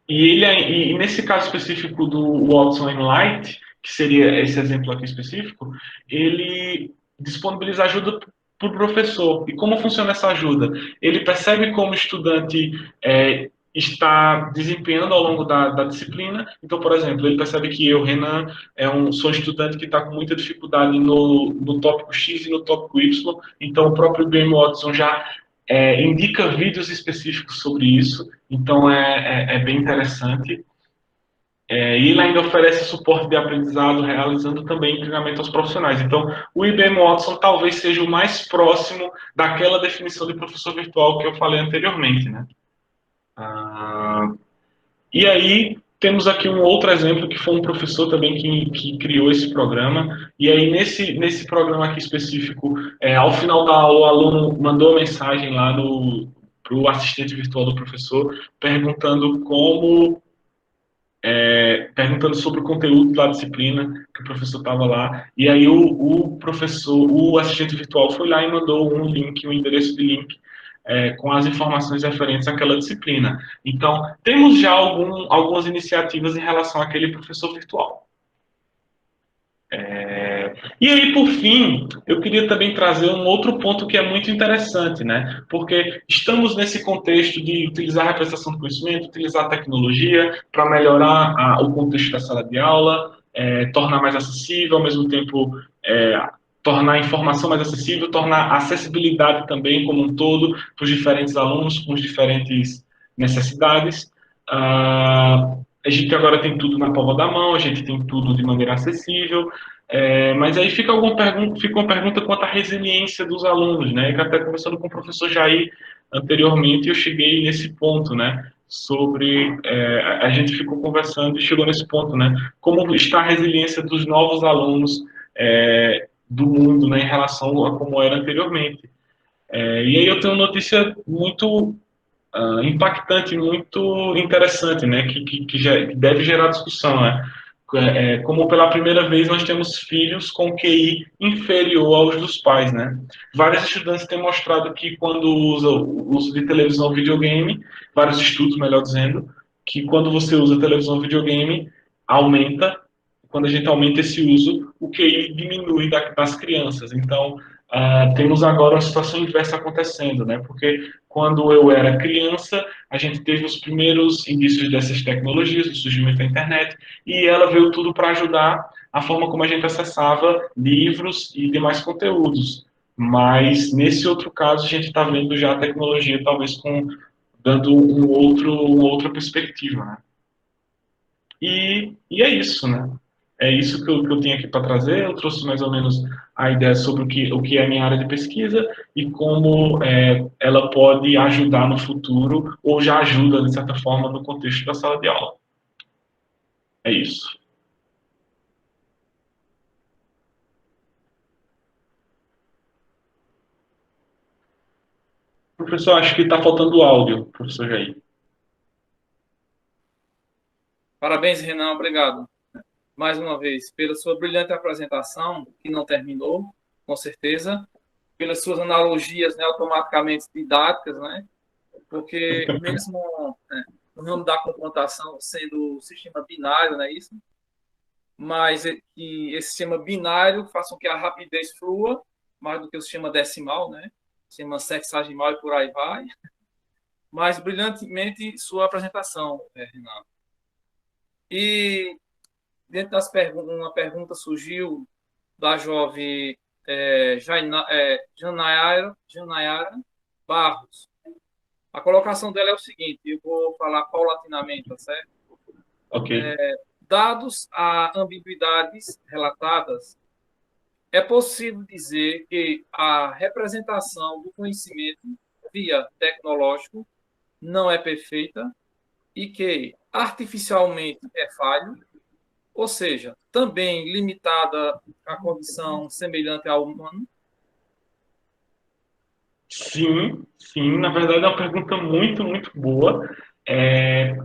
e nesse caso específico do Watson Enlight, que seria esse exemplo aqui específico, ele disponibiliza ajuda para o professor. E como funciona essa ajuda? Ele percebe como o estudante está desempenhando ao longo da disciplina. Então, por exemplo, ele percebe que eu, Renan, sou um estudante que está com muita dificuldade no tópico X e no tópico Y. Então, o próprio IBM Watson já indica vídeos específicos sobre isso, então é bem interessante. E ele ainda oferece suporte de aprendizado, realizando também treinamento aos profissionais. Então, o IBM Watson talvez seja o mais próximo daquela definição de professor virtual que eu falei anteriormente, né? E aí, temos aqui um outro exemplo, que foi um professor também que criou esse programa. E aí, nesse programa aqui específico, ao final da aula, o aluno mandou uma mensagem lá para o assistente virtual do professor, perguntando perguntando sobre o conteúdo da disciplina que o professor estava lá. E aí, o assistente virtual foi lá e mandou um link, um endereço de link com as informações referentes àquela disciplina. Então, temos já algumas iniciativas em relação àquele professor virtual. E aí, por fim, eu queria também trazer um outro ponto que é muito interessante, né? Porque estamos nesse contexto de utilizar a representação do conhecimento, utilizar a tecnologia para melhorar o contexto da sala de aula, tornar mais acessível, ao mesmo tempo tornar a informação mais acessível, tornar a acessibilidade também como um todo para os diferentes alunos com as diferentes necessidades. A gente agora tem tudo na palma da mão, a gente tem tudo de maneira acessível, mas aí fica uma pergunta quanto à resiliência dos alunos, né? Que até conversando com o professor Jair anteriormente, eu cheguei nesse ponto, né? A gente ficou conversando e chegou nesse ponto, né? Como está a resiliência dos novos alunos do mundo, né? Em relação a como era anteriormente. E aí eu tenho uma notícia muito impactante, muito interessante, né? Que deve gerar discussão, né? Como pela primeira vez nós temos filhos com QI inferior aos dos pais, né? Vários estudantes têm mostrado que quando usa o uso de televisão ou videogame, vários estudos, melhor dizendo, que quando você usa televisão ou videogame, aumenta, quando a gente aumenta esse uso, o QI diminui das crianças. Então, temos agora uma situação inversa acontecendo, né? Porque quando eu era criança, a gente teve os primeiros indícios dessas tecnologias, do surgimento da internet, e ela veio tudo para ajudar a forma como a gente acessava livros e demais conteúdos. Mas, nesse outro caso, a gente está vendo já a tecnologia talvez dando uma outra perspectiva, né? E é isso, né? É isso que eu tenho aqui para trazer. Eu trouxe mais ou menos a ideia sobre o que é a minha área de pesquisa e como ela pode ajudar no futuro, ou já ajuda, de certa forma, no contexto da sala de aula. É isso. Professor, acho que está faltando áudio, professor Jair. Parabéns, Renan. Obrigado mais uma vez pela sua brilhante apresentação, que não terminou, com certeza. pelas suas analogias, né, automaticamente didáticas, né? Porque mesmo no ramo da computação sendo sistema binário, não é isso? Mas que esse sistema binário faça com que a rapidez flua mais do que o sistema decimal, né? Sistema sexagimal e por aí vai. Mas brilhantemente sua apresentação, Renan. E dentro das perguntas, uma pergunta surgiu da jovem Janayara Barros. A colocação dela é o seguinte, eu vou falar paulatinamente, tá certo? Ok. Dados a ambiguidades relatadas, é possível dizer que a representação do conhecimento via tecnológico não é perfeita e que artificialmente é falho, ou seja, também limitada à condição semelhante ao humano? Sim, sim, na verdade é uma pergunta muito, muito boa. É,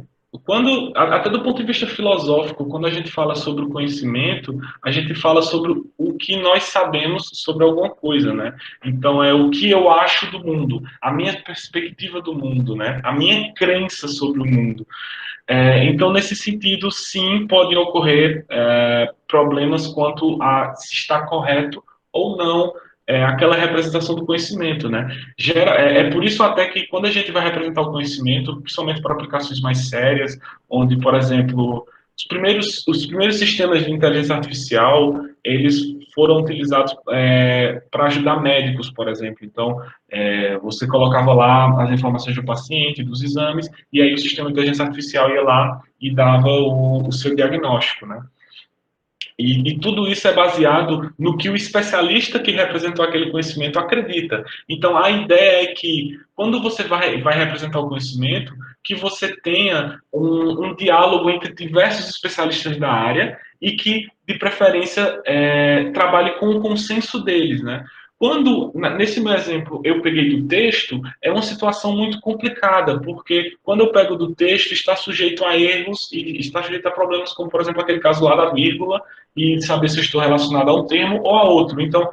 até do ponto de vista filosófico, quando a gente fala sobre o conhecimento, a gente fala sobre o que nós sabemos sobre alguma coisa, né? Então é o que eu acho do mundo, a minha perspectiva do mundo, né? A minha crença sobre o mundo. Então, nesse sentido, sim, podem ocorrer problemas quanto a se está correto ou não aquela representação do conhecimento, né? É por isso até que quando a gente vai representar o conhecimento, principalmente para aplicações mais sérias, onde, por exemplo, os primeiros sistemas de inteligência artificial, eles foram utilizados para ajudar médicos, por exemplo. Então, você colocava lá as informações do paciente, dos exames, e aí o sistema de inteligência artificial ia lá e dava o seu diagnóstico, né? E tudo isso é baseado no que o especialista que representou aquele conhecimento acredita. Então, a ideia é que, quando você vai representar o conhecimento, que você tenha um diálogo entre diversos especialistas da área e que, de preferência, trabalhe com o consenso deles, né? Nesse meu exemplo, eu peguei do texto, é uma situação muito complicada, porque quando eu pego do texto, está sujeito a erros e está sujeito a problemas, como, por exemplo, aquele caso lá da vírgula, e saber se eu estou relacionado a um termo ou a outro. Então,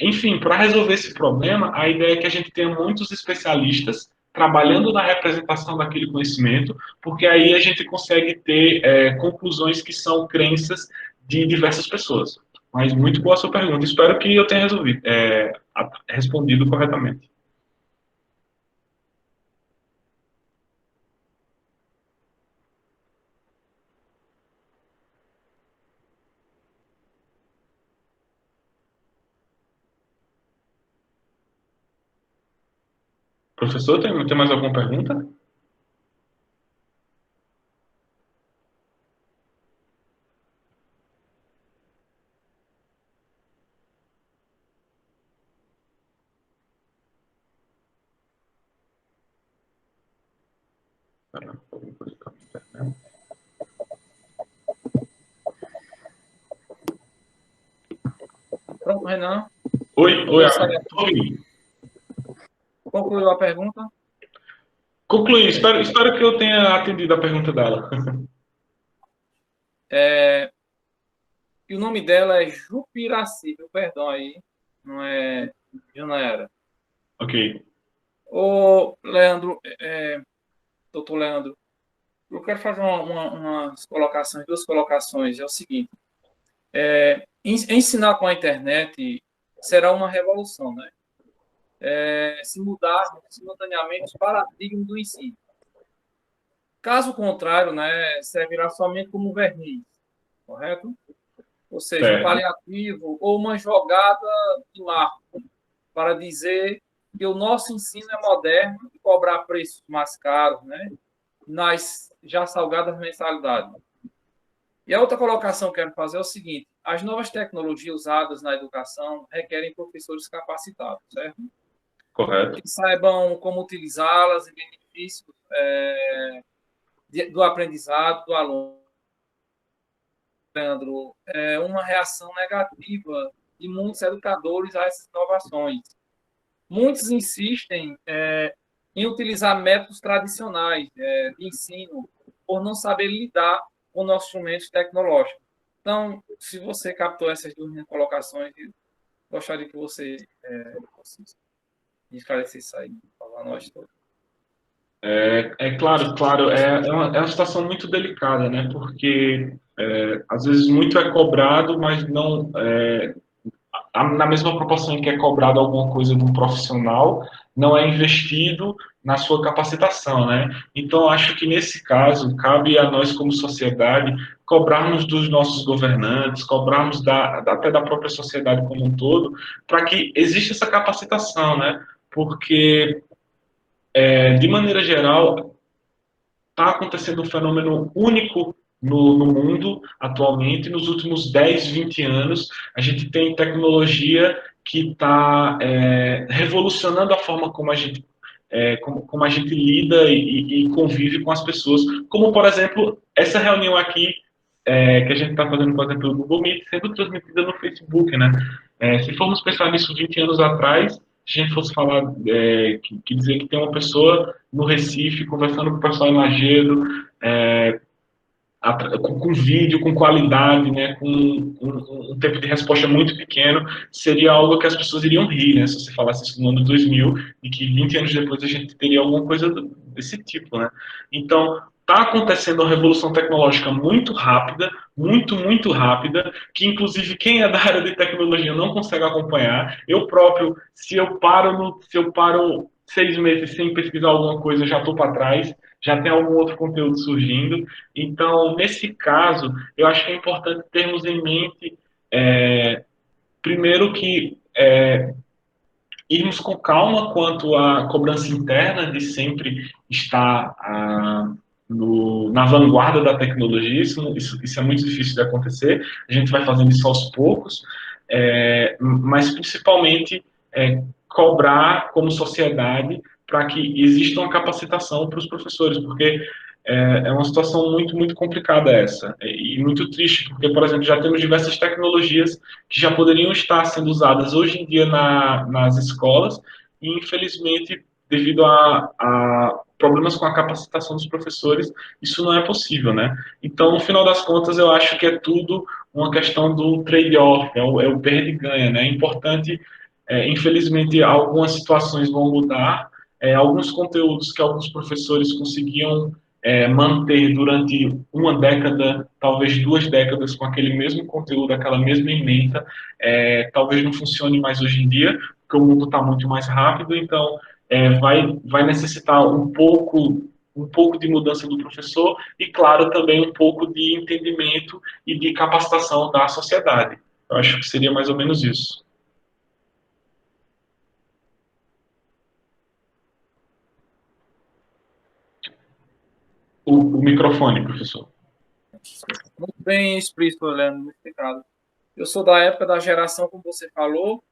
enfim, para resolver esse problema, a ideia é que a gente tenha muitos especialistas trabalhando na representação daquele conhecimento, porque aí a gente consegue ter conclusões que são crenças de diversas pessoas. Mas muito boa a sua pergunta. Espero que eu tenha respondido corretamente. Professor, tem mais alguma pergunta? Pronto, Renan. Oi, Concluiu a pergunta? concluí. Espero que eu tenha atendido a pergunta dela. E o nome dela é Jupiraci, perdão aí, não é Janaera. Ok. Ô, Leandro, doutor Leandro, eu quero fazer umas colocações, duas colocações. É o seguinte, ensinar com a internet será uma revolução, né? Se mudar simultaneamente os paradigmas do ensino. Caso contrário, né, servirá somente como verniz, correto? Ou seja, um paliativo ou uma jogada de marco para dizer que o nosso ensino é moderno e cobrar preços mais caros, né, nas já salgadas mensalidades. E a outra colocação que eu quero fazer é o seguinte: as novas tecnologias usadas na educação requerem professores capacitados, certo? Correto. Que saibam como utilizá-las e benefícios do aprendizado do aluno. Leandro, uma reação negativa de muitos educadores a essas inovações. Muitos insistem em utilizar métodos tradicionais de ensino por não saber lidar com nossos instrumentos tecnológicos. Então, se você captou essas duas colocações, Gostaria que você esclarecesse isso aí para nós todos. Claro, é uma situação muito delicada, né? Porque às vezes muito é cobrado, mas não na mesma proporção em que é cobrado alguma coisa de um profissional, não é investido na sua capacitação, né? Então, acho que nesse caso, cabe a nós, como sociedade, cobrarmos dos nossos governantes, cobrarmos até da própria sociedade como um todo, para que exista essa capacitação, né? Porque, de maneira geral, está acontecendo um fenômeno único no mundo atualmente. Nos últimos 10, 20 anos, a gente tem tecnologia que está revolucionando a forma como a gente como a gente lida e convive com as pessoas. Como, por exemplo, essa reunião aqui que a gente está fazendo, por exemplo, no Google Meet, sendo transmitida no Facebook, né? Se formos pensar nisso 20 anos atrás, se a gente fosse falar, que dizer que tem uma pessoa no Recife conversando com o pessoal em Lajeado, com vídeo, com qualidade, né, com um tempo de resposta muito pequeno, seria algo que as pessoas iriam rir, né, se você falasse isso no ano 2000, e que 20 anos depois a gente teria alguma coisa desse tipo, né. Então, está acontecendo uma revolução tecnológica muito rápida, muito rápida, que inclusive quem é da área de tecnologia não consegue acompanhar. Eu próprio, se eu paro 6 meses sem pesquisar alguma coisa, eu já estou para trás, já tem algum outro conteúdo surgindo. Então, nesse caso, eu acho que é importante termos em mente, primeiro, que irmos com calma quanto à cobrança interna de sempre estar na vanguarda da tecnologia. Isso é muito difícil de acontecer. A gente vai fazendo isso aos poucos, mas principalmente cobrar como sociedade para que exista uma capacitação para os professores, porque é uma situação muito complicada essa, e muito triste, porque, por exemplo, já temos diversas tecnologias que já poderiam estar sendo usadas hoje em dia nas escolas, e infelizmente, devido a problemas com a capacitação dos professores, isso não é possível, né? Então, no final das contas, eu acho que é tudo uma questão do trade-off, é o perde e ganha, né? É importante, infelizmente, algumas situações vão mudar, alguns conteúdos que alguns professores conseguiam manter durante uma década, talvez 2 décadas, com aquele mesmo conteúdo, aquela mesma ementa, talvez não funcione mais hoje em dia, porque o mundo está muito mais rápido, então vai necessitar um pouco de mudança do professor e, claro, também um pouco de entendimento e de capacitação da sociedade. Eu acho que seria mais ou menos isso. O microfone, professor. Muito bem explícito, Leandro, muito explicado. Eu sou da época da geração, como você falou,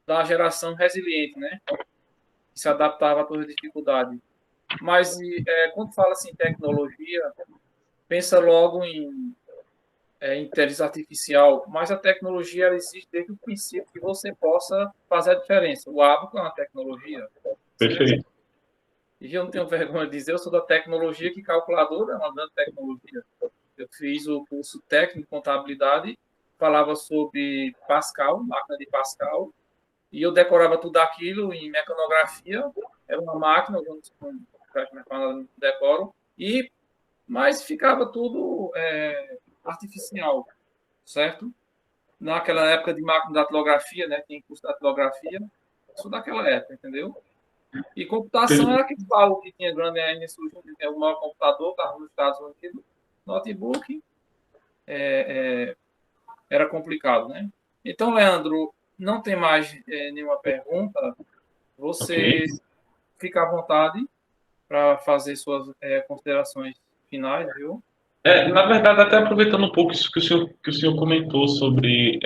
da geração resiliente, né? Que se adaptava a todas as dificuldades. Mas quando fala assim tecnologia, pensa logo em inteligência artificial, mas a tecnologia ela existe desde o princípio que você possa fazer a diferença. O hábito é uma tecnologia. Perfeito. E eu não tenho vergonha de dizer, eu sou da tecnologia, que calculadora é uma grande tecnologia. Eu fiz o curso técnico de contabilidade, falava sobre Pascal, máquina de Pascal, e eu decorava tudo aquilo em mecanografia, era uma máquina, eu não decoro, mas ficava tudo artificial, certo? Naquela época de máquina de datilografia, né, tem curso de datilografia, sou daquela época, entendeu? E computação era aquele pau que tinha grande ainda surgindo, que tinha o maior computador, estava nos Estados Unidos, notebook, era complicado, né? Então, Leandro, não tem mais nenhuma pergunta. Você fica à vontade para fazer suas considerações finais, viu? Na verdade, até aproveitando um pouco isso que o senhor comentou sobre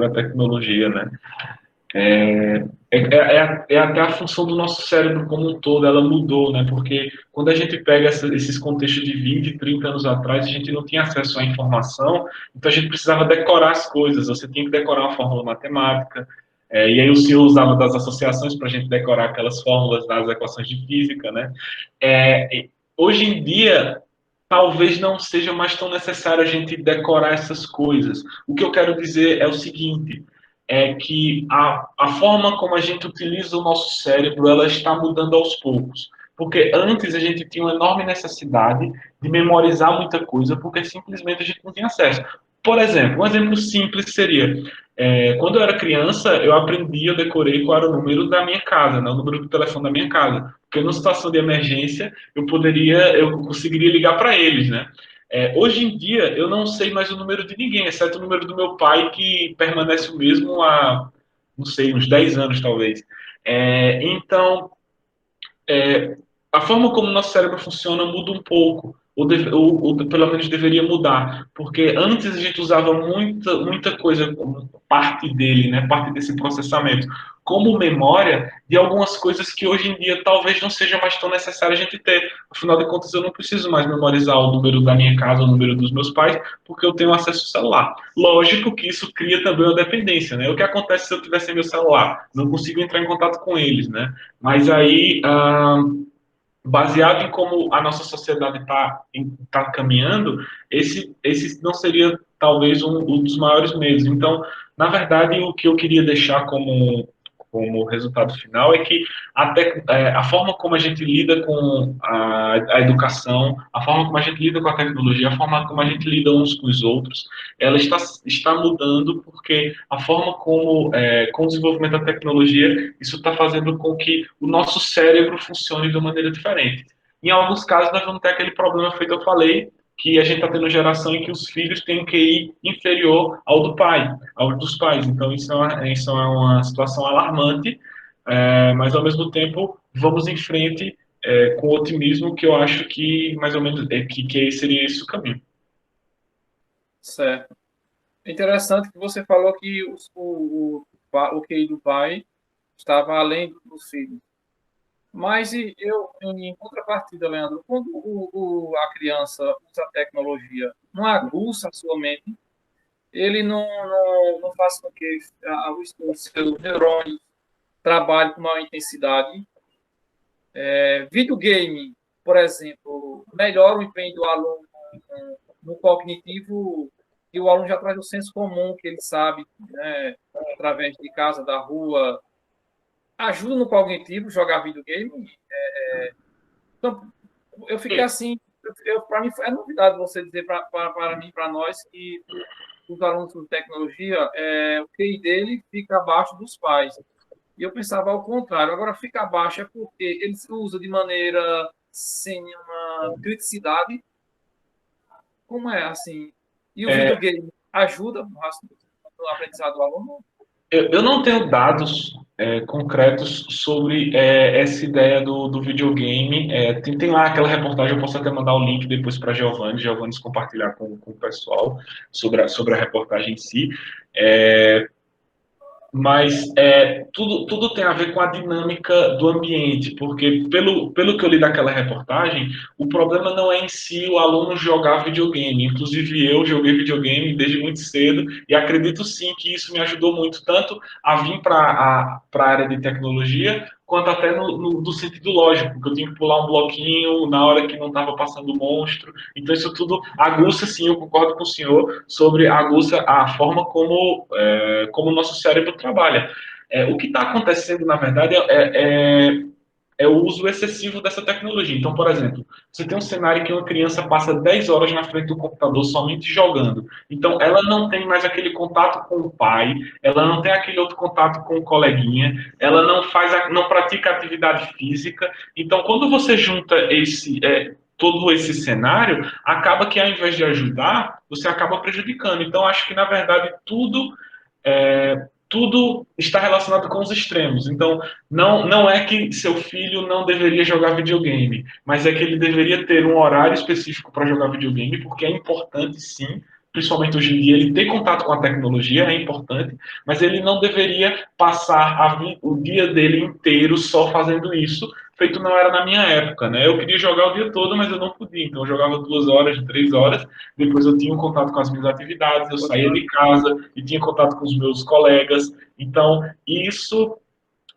a tecnologia, né? É até a função do nosso cérebro como um todo, ela mudou, né? Porque quando a gente pega esses contextos de 20, 30 anos atrás, a gente não tinha acesso à informação, então a gente precisava decorar as coisas, você tinha que decorar uma fórmula matemática, e aí o senhor usava das associações para a gente decorar aquelas fórmulas das equações de física, né? Hoje em dia, talvez não seja mais tão necessário a gente decorar essas coisas. O que eu quero dizer é o seguinte: é que a forma como a gente utiliza o nosso cérebro, ela está mudando aos poucos. Porque antes a gente tinha uma enorme necessidade de memorizar muita coisa, porque simplesmente a gente não tinha acesso. Por exemplo, um exemplo simples seria, quando eu era criança, eu aprendi, eu decorei qual era o número da minha casa, né, o número do telefone da minha casa. Porque numa situação de emergência, eu conseguiria ligar para eles, né? Hoje em dia, eu não sei mais o número de ninguém, exceto o número do meu pai, que permanece o mesmo há, não sei, uns 10 anos, talvez. Então, a forma como o nosso cérebro funciona muda um pouco, ou pelo menos deveria mudar, porque antes a gente usava muita coisa como parte dele, né, parte desse processamento, como memória de algumas coisas que hoje em dia talvez não seja mais tão necessário a gente ter. Afinal de contas, eu não preciso mais memorizar o número da minha casa, o número dos meus pais, porque eu tenho acesso ao celular. Lógico que isso cria também uma dependência, né? O que acontece se eu tivesse meu celular? Não consigo entrar em contato com eles, né? Mas aí, baseado em como a nossa sociedade tá caminhando, esse não seria talvez um dos maiores medos. Então, na verdade, o que eu queria deixar como resultado final é que a forma como a gente lida com a educação, a forma como a gente lida com a tecnologia, a forma como a gente lida uns com os outros, ela está mudando porque a forma como, com o desenvolvimento da tecnologia, isso está fazendo com que o nosso cérebro funcione de uma maneira diferente. Em alguns casos, nós vamos ter aquele problema feito eu falei, que a gente está tendo geração em que os filhos têm um QI inferior ao do pai, ao dos pais. Então, isso é uma situação alarmante, mas, ao mesmo tempo, vamos em frente com otimismo, que eu acho que, mais ou menos, que seria esse o caminho. Certo. É interessante que você falou que o QI do pai estava além dos filhos. Mas em contrapartida, Leandro, quando a criança usa a tecnologia, não aguça a sua mente, ele não faz com que os seus neurônios trabalhem com maior intensidade. Videogame, por exemplo, melhora o empenho do aluno no cognitivo, e o aluno já traz o senso comum que ele sabe, né, através de casa, da rua. Ajuda no cognitivo jogar videogame. Então, eu fiquei assim, para mim é novidade você dizer para mim, para nós, que os alunos de tecnologia, o QI dele fica abaixo dos pais. E eu pensava ao contrário. Agora, fica abaixo é porque eles usam de maneira sem uma criticidade. Como é assim? E o videogame ajuda no aprendizado do aluno? Eu não tenho dados concretos sobre essa ideia do videogame. Tem lá aquela reportagem, eu posso até mandar o link depois para Giovanni compartilhar com o pessoal sobre a reportagem em si. Mas tudo tem a ver com a dinâmica do ambiente, porque pelo que eu li daquela reportagem, o problema não é em si o aluno jogar videogame. Inclusive eu joguei videogame desde muito cedo e acredito sim que isso me ajudou muito, tanto a vir para a área de tecnologia, quanto até no sentido lógico, porque eu tinha que pular um bloquinho na hora que não estava passando o monstro. Então isso tudo aguça, sim, eu concordo com o senhor, sobre aguça a forma como o nosso cérebro trabalha. O que está acontecendo, na verdade, é o uso excessivo dessa tecnologia. Então, por exemplo, você tem um cenário que uma criança passa 10 horas na frente do computador somente jogando. Então, ela não tem mais aquele contato com o pai, ela não tem aquele outro contato com o coleguinha, ela não pratica atividade física. Então, quando você junta todo esse cenário, acaba que ao invés de ajudar, você acaba prejudicando. Então, acho que, na verdade, tudo está relacionado com os extremos. Então, não é que seu filho não deveria jogar videogame, mas é que ele deveria ter um horário específico para jogar videogame, porque é importante, sim, principalmente hoje em dia, ele ter contato com a tecnologia é importante, mas ele não deveria passar o dia dele inteiro só fazendo isso, feito não era na minha época, né? Eu queria jogar o dia todo, mas eu não podia. Então, eu jogava 2 horas, 3 horas, depois eu tinha um contato com as minhas atividades, eu saía de casa e tinha contato com os meus colegas. Então, isso,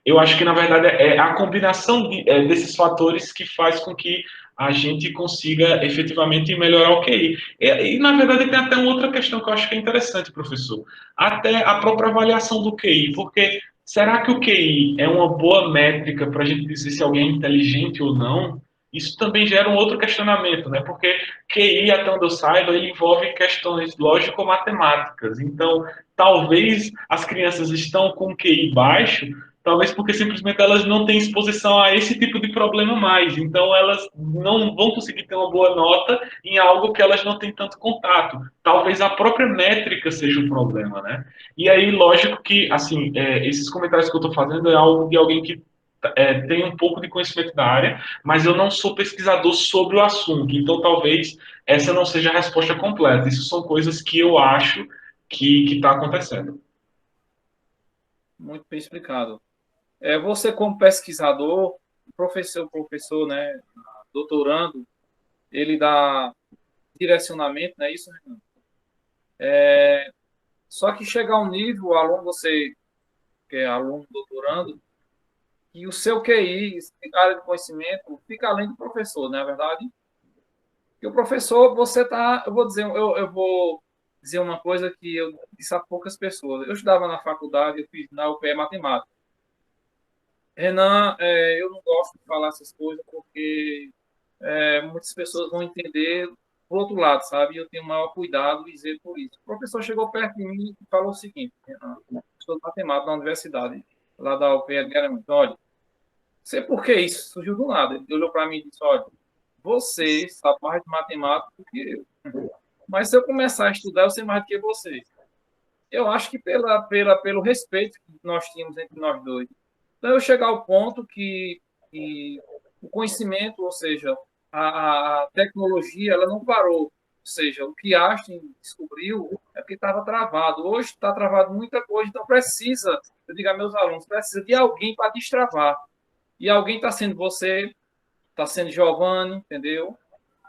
eu acho que, na verdade, é a combinação desses fatores que faz com que a gente consiga efetivamente melhorar o QI. E, na verdade, tem até uma outra questão que eu acho que é interessante, professor. Até a própria avaliação do QI, porque será que o QI é uma boa métrica para a gente dizer se alguém é inteligente ou não? Isso também gera um outro questionamento, né? Porque QI, até onde eu saiba, ele envolve questões lógico-matemáticas. Então, talvez as crianças estão com QI baixo, talvez porque simplesmente elas não têm exposição a esse tipo de problema mais. Então, elas não vão conseguir ter uma boa nota em algo que elas não têm tanto contato. Talvez a própria métrica seja um problema, né? E aí, lógico que, assim, esses comentários que eu estou fazendo é algo de alguém que tem um pouco de conhecimento da área, mas eu não sou pesquisador sobre o assunto. Então, talvez essa não seja a resposta completa. Isso são coisas que eu acho que está acontecendo. Muito bem explicado. Você, como pesquisador, professor, né, doutorando, ele dá direcionamento, não é isso, Renan? Só que chega a um nível, o aluno, você que é aluno doutorando, que o seu QI, área de conhecimento, fica além do professor, não é verdade? E o professor, você tá, eu vou dizer uma coisa que eu disse a poucas pessoas. Eu estudava na faculdade, eu fiz na UPE Matemática. Renan, eu não gosto de falar essas coisas porque muitas pessoas vão entender por outro lado, sabe? Eu tenho o maior cuidado em dizer por isso. O professor chegou perto de mim e falou o seguinte, Renan, estou de matemática na universidade, lá da UPE de Garanhuns. Olha, sei por que isso surgiu do nada. Ele olhou para mim e disse, olha, você sabe mais de matemática do que eu. Mas se eu começar a estudar, eu sei mais do que você. Eu acho que pelo respeito que nós tínhamos entre nós dois. Então, eu chegar ao ponto que o conhecimento, ou seja, a tecnologia, ela não parou. Ou seja, o que Einstein descobriu é porque estava travado. Hoje está travado muita coisa, então precisa, eu digo a meus alunos, precisa de alguém para destravar. E alguém está sendo você, está sendo Giovanni, entendeu?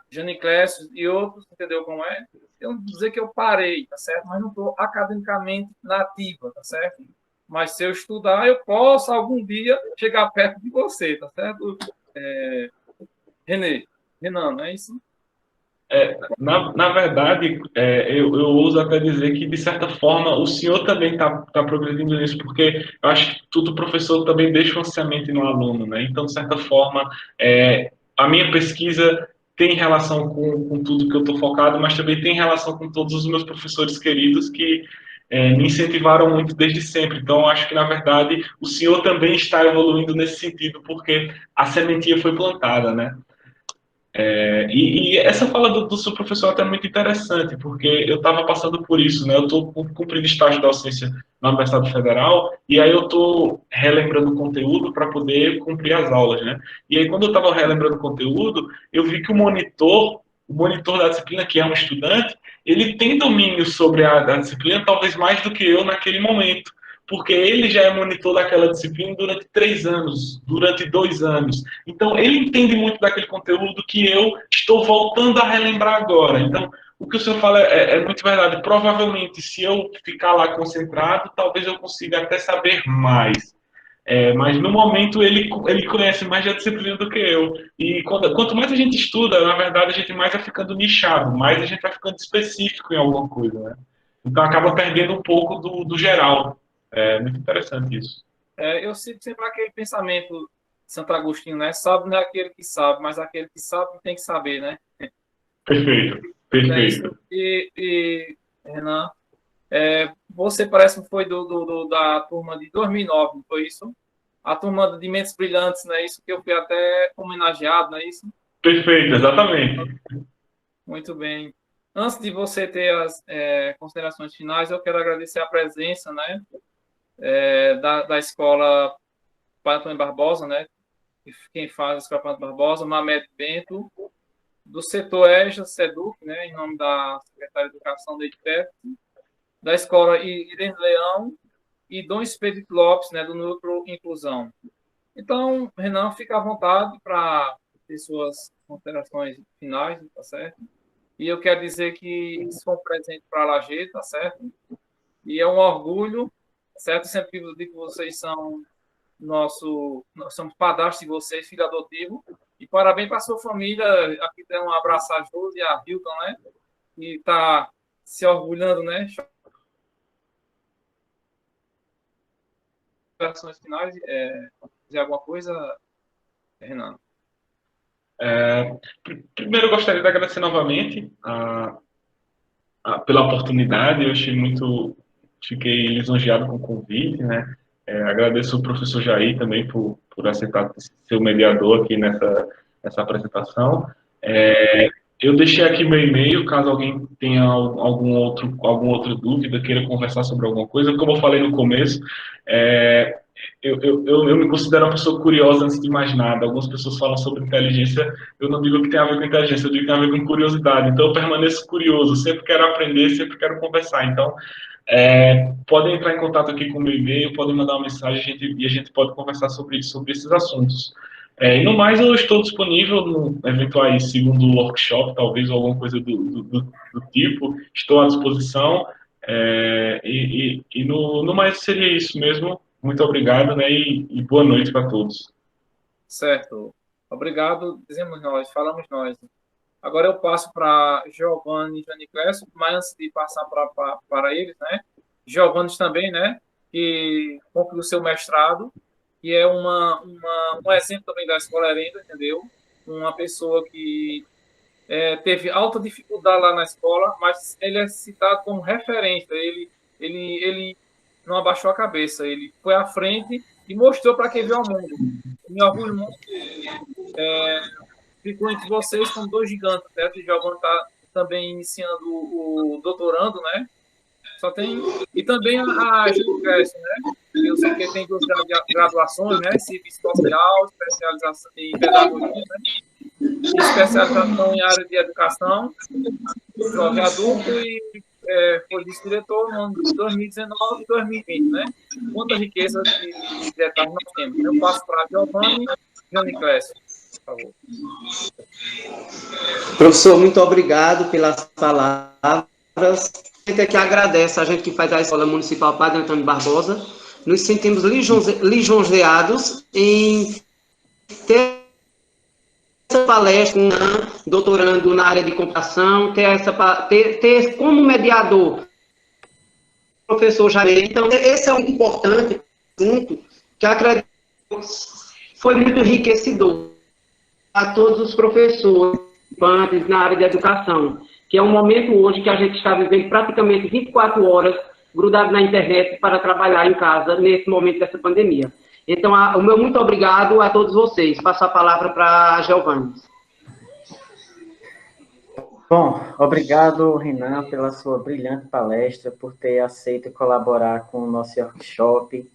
Janiclécio e outros, entendeu como é? Eu não vou dizer que eu parei, tá certo? Mas não estou academicamente nativa, tá certo? Mas se eu estudar, eu posso algum dia chegar perto de você, tá certo? Renê, Renan, não é isso? Na verdade, eu ouso até dizer que, de certa forma, o senhor também está progredindo nisso, porque eu acho que todo professor também deixa uma semente no aluno, né? Então, de certa forma, a minha pesquisa tem relação com tudo que eu estou focado, mas também tem relação com todos os meus professores queridos que me incentivaram muito desde sempre. Então, eu acho que, na verdade, o senhor também está evoluindo nesse sentido, porque a sementinha foi plantada, né? E essa fala do seu professor até é muito interessante, porque eu estava passando por isso, né? Eu estou cumprindo estágio de docência na Universidade Federal, e aí eu estou relembrando o conteúdo para poder cumprir as aulas, né? E aí, quando eu estava relembrando o conteúdo, eu vi que o monitor da disciplina, que é um estudante, ele tem domínio sobre a disciplina, talvez mais do que eu naquele momento, porque ele já é monitor daquela disciplina durante 3 anos, durante 2 anos. Então, ele entende muito daquele conteúdo que eu estou voltando a relembrar agora. Então, o que o senhor fala é muito verdade. Provavelmente, se eu ficar lá concentrado, talvez eu consiga até saber mais. Mas no momento ele conhece mais da disciplina do que eu. E quanto mais a gente estuda, na verdade, a gente mais vai ficando nichado, mais a gente vai ficando específico em alguma coisa, né? Então acaba perdendo um pouco do geral. É muito interessante isso. Eu sigo sempre aquele pensamento de Santo Agostinho, né? Sabe não é aquele que sabe, mas aquele que sabe tem que saber, né? Perfeito, É isso. perfeito. Renan, você parece que foi da turma de 2009, não foi isso? A turma de Mentes Brilhantes, não é isso? Que eu fui até homenageado, não é isso? Perfeito, exatamente. Muito bem. Antes de você ter as considerações finais, eu quero agradecer a presença, né, da escola Padre Antônio Barbosa, né? Quem faz a escola Padre Antônio Barbosa, Mamed Bento, do setor EJA, SEDUC, né, em nome da Secretaria de Educação da ITEP, da escola Irene Leão e Dom Expedito Lopes, né, do Núcleo Inclusão. Então, Renan, fica à vontade para ter suas considerações finais, tá certo? E eu quero dizer que isso foi um presente para a Lajeado, tá certo? E é um orgulho, certo? Sempre que eu digo que vocês são nós somos padastros de vocês, filho adotivo, e parabéns para a sua família. Aqui tem um abraço a Josi e a Hilton, né? Que está se orgulhando, né? Considerações finais, dizer alguma coisa, Renan? Primeiro, eu gostaria de agradecer novamente pela oportunidade. Eu fiquei lisonjeado com o convite, né? Agradeço o professor Jair também por aceitar ser o mediador aqui nessa apresentação. Eu deixei aqui meu e-mail, caso alguém tenha alguma outra dúvida, queira conversar sobre alguma coisa. Como eu falei no começo, eu me considero uma pessoa curiosa antes de mais nada. Algumas pessoas falam sobre inteligência, eu não digo que tem a ver com inteligência, eu digo que tem a ver com curiosidade. Então, eu permaneço curioso, sempre quero aprender, sempre quero conversar. Então, podem entrar em contato aqui com o meu e-mail, podem mandar uma mensagem e a gente pode conversar sobre esses assuntos. E no mais, eu estou disponível no eventuais segundo workshop, talvez, ou alguma coisa do tipo. Estou à disposição. No mais, seria isso mesmo. Muito obrigado, né? E boa noite para todos. Certo. Obrigado, dizemos nós, falamos nós. Agora eu passo para Giovanni e Janiclésio, mas antes de passar para eles, né? Giovanni também, né? Que concluiu seu mestrado, que é um exemplo também da escola Herenda, entendeu? Uma pessoa que teve alta dificuldade lá na escola, mas ele é citado como referência. Ele não abaixou a cabeça, ele foi à frente e mostrou para quem viu ao mundo. Me orgulho muito. Ficou entre vocês como dois gigantes, certo? O Giovanni está também iniciando o doutorando, né? Só tem... E também a Júlia Cresce, né? Eu sei que tem duas graduações, né? Serviço social, especialização em pedagogia, né? E especialização em área de educação, jovem adulto, e foi vice-diretor no ano de 2019 e 2020, né? Quanta riqueza de detalhes nós temos. Eu passo para Giovanni e Janiclésio, por favor. Professor, muito obrigado pelas palavras. A gente aqui agradece, a gente que faz a Escola Municipal Padre Antônio Barbosa. Nos sentimos lisonjeados em ter essa palestra, doutorando na área de computação, ter como mediador o professor Jair. Então, esse é um importante assunto que acredito foi muito enriquecedor a todos os professores na área de educação, que é um momento hoje que a gente está vivendo praticamente 24 horas grudado na internet para trabalhar em casa nesse momento dessa pandemia. Então, o meu muito obrigado a todos vocês. Passo a palavra para a Giovanni. Bom, obrigado, Renan, pela sua brilhante palestra, por ter aceito colaborar com o nosso workshop.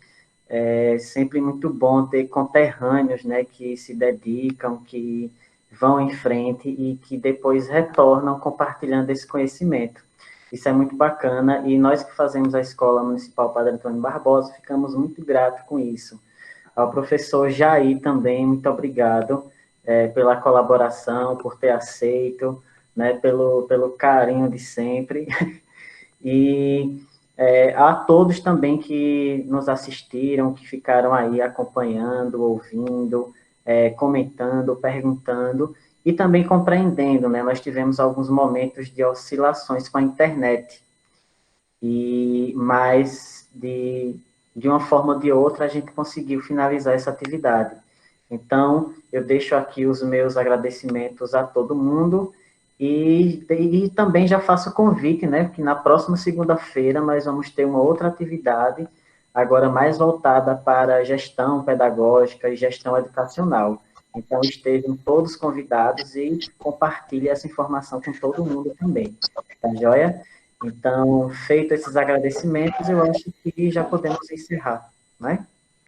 É sempre muito bom ter conterrâneos, né, que se dedicam, que vão em frente e que depois retornam compartilhando esse conhecimento. Isso é muito bacana e nós que fazemos a Escola Municipal Padre Antônio Barbosa ficamos muito gratos com isso. Ao professor Jair também, muito obrigado pela colaboração, por ter aceito, né, pelo carinho de sempre. E a todos também que nos assistiram, que ficaram aí acompanhando, ouvindo, comentando, perguntando e também compreendendo, né? Nós tivemos alguns momentos de oscilações com a internet, mas de uma forma ou de outra a gente conseguiu finalizar essa atividade. Então, eu deixo aqui os meus agradecimentos a todo mundo e também já faço o convite, né, que na próxima segunda-feira nós vamos ter uma outra atividade, agora mais voltada para gestão pedagógica e gestão educacional. Então, estejam todos convidados e compartilhe essa informação com todo mundo também. Tá joia? Então, feito esses agradecimentos, eu acho que já podemos encerrar, né?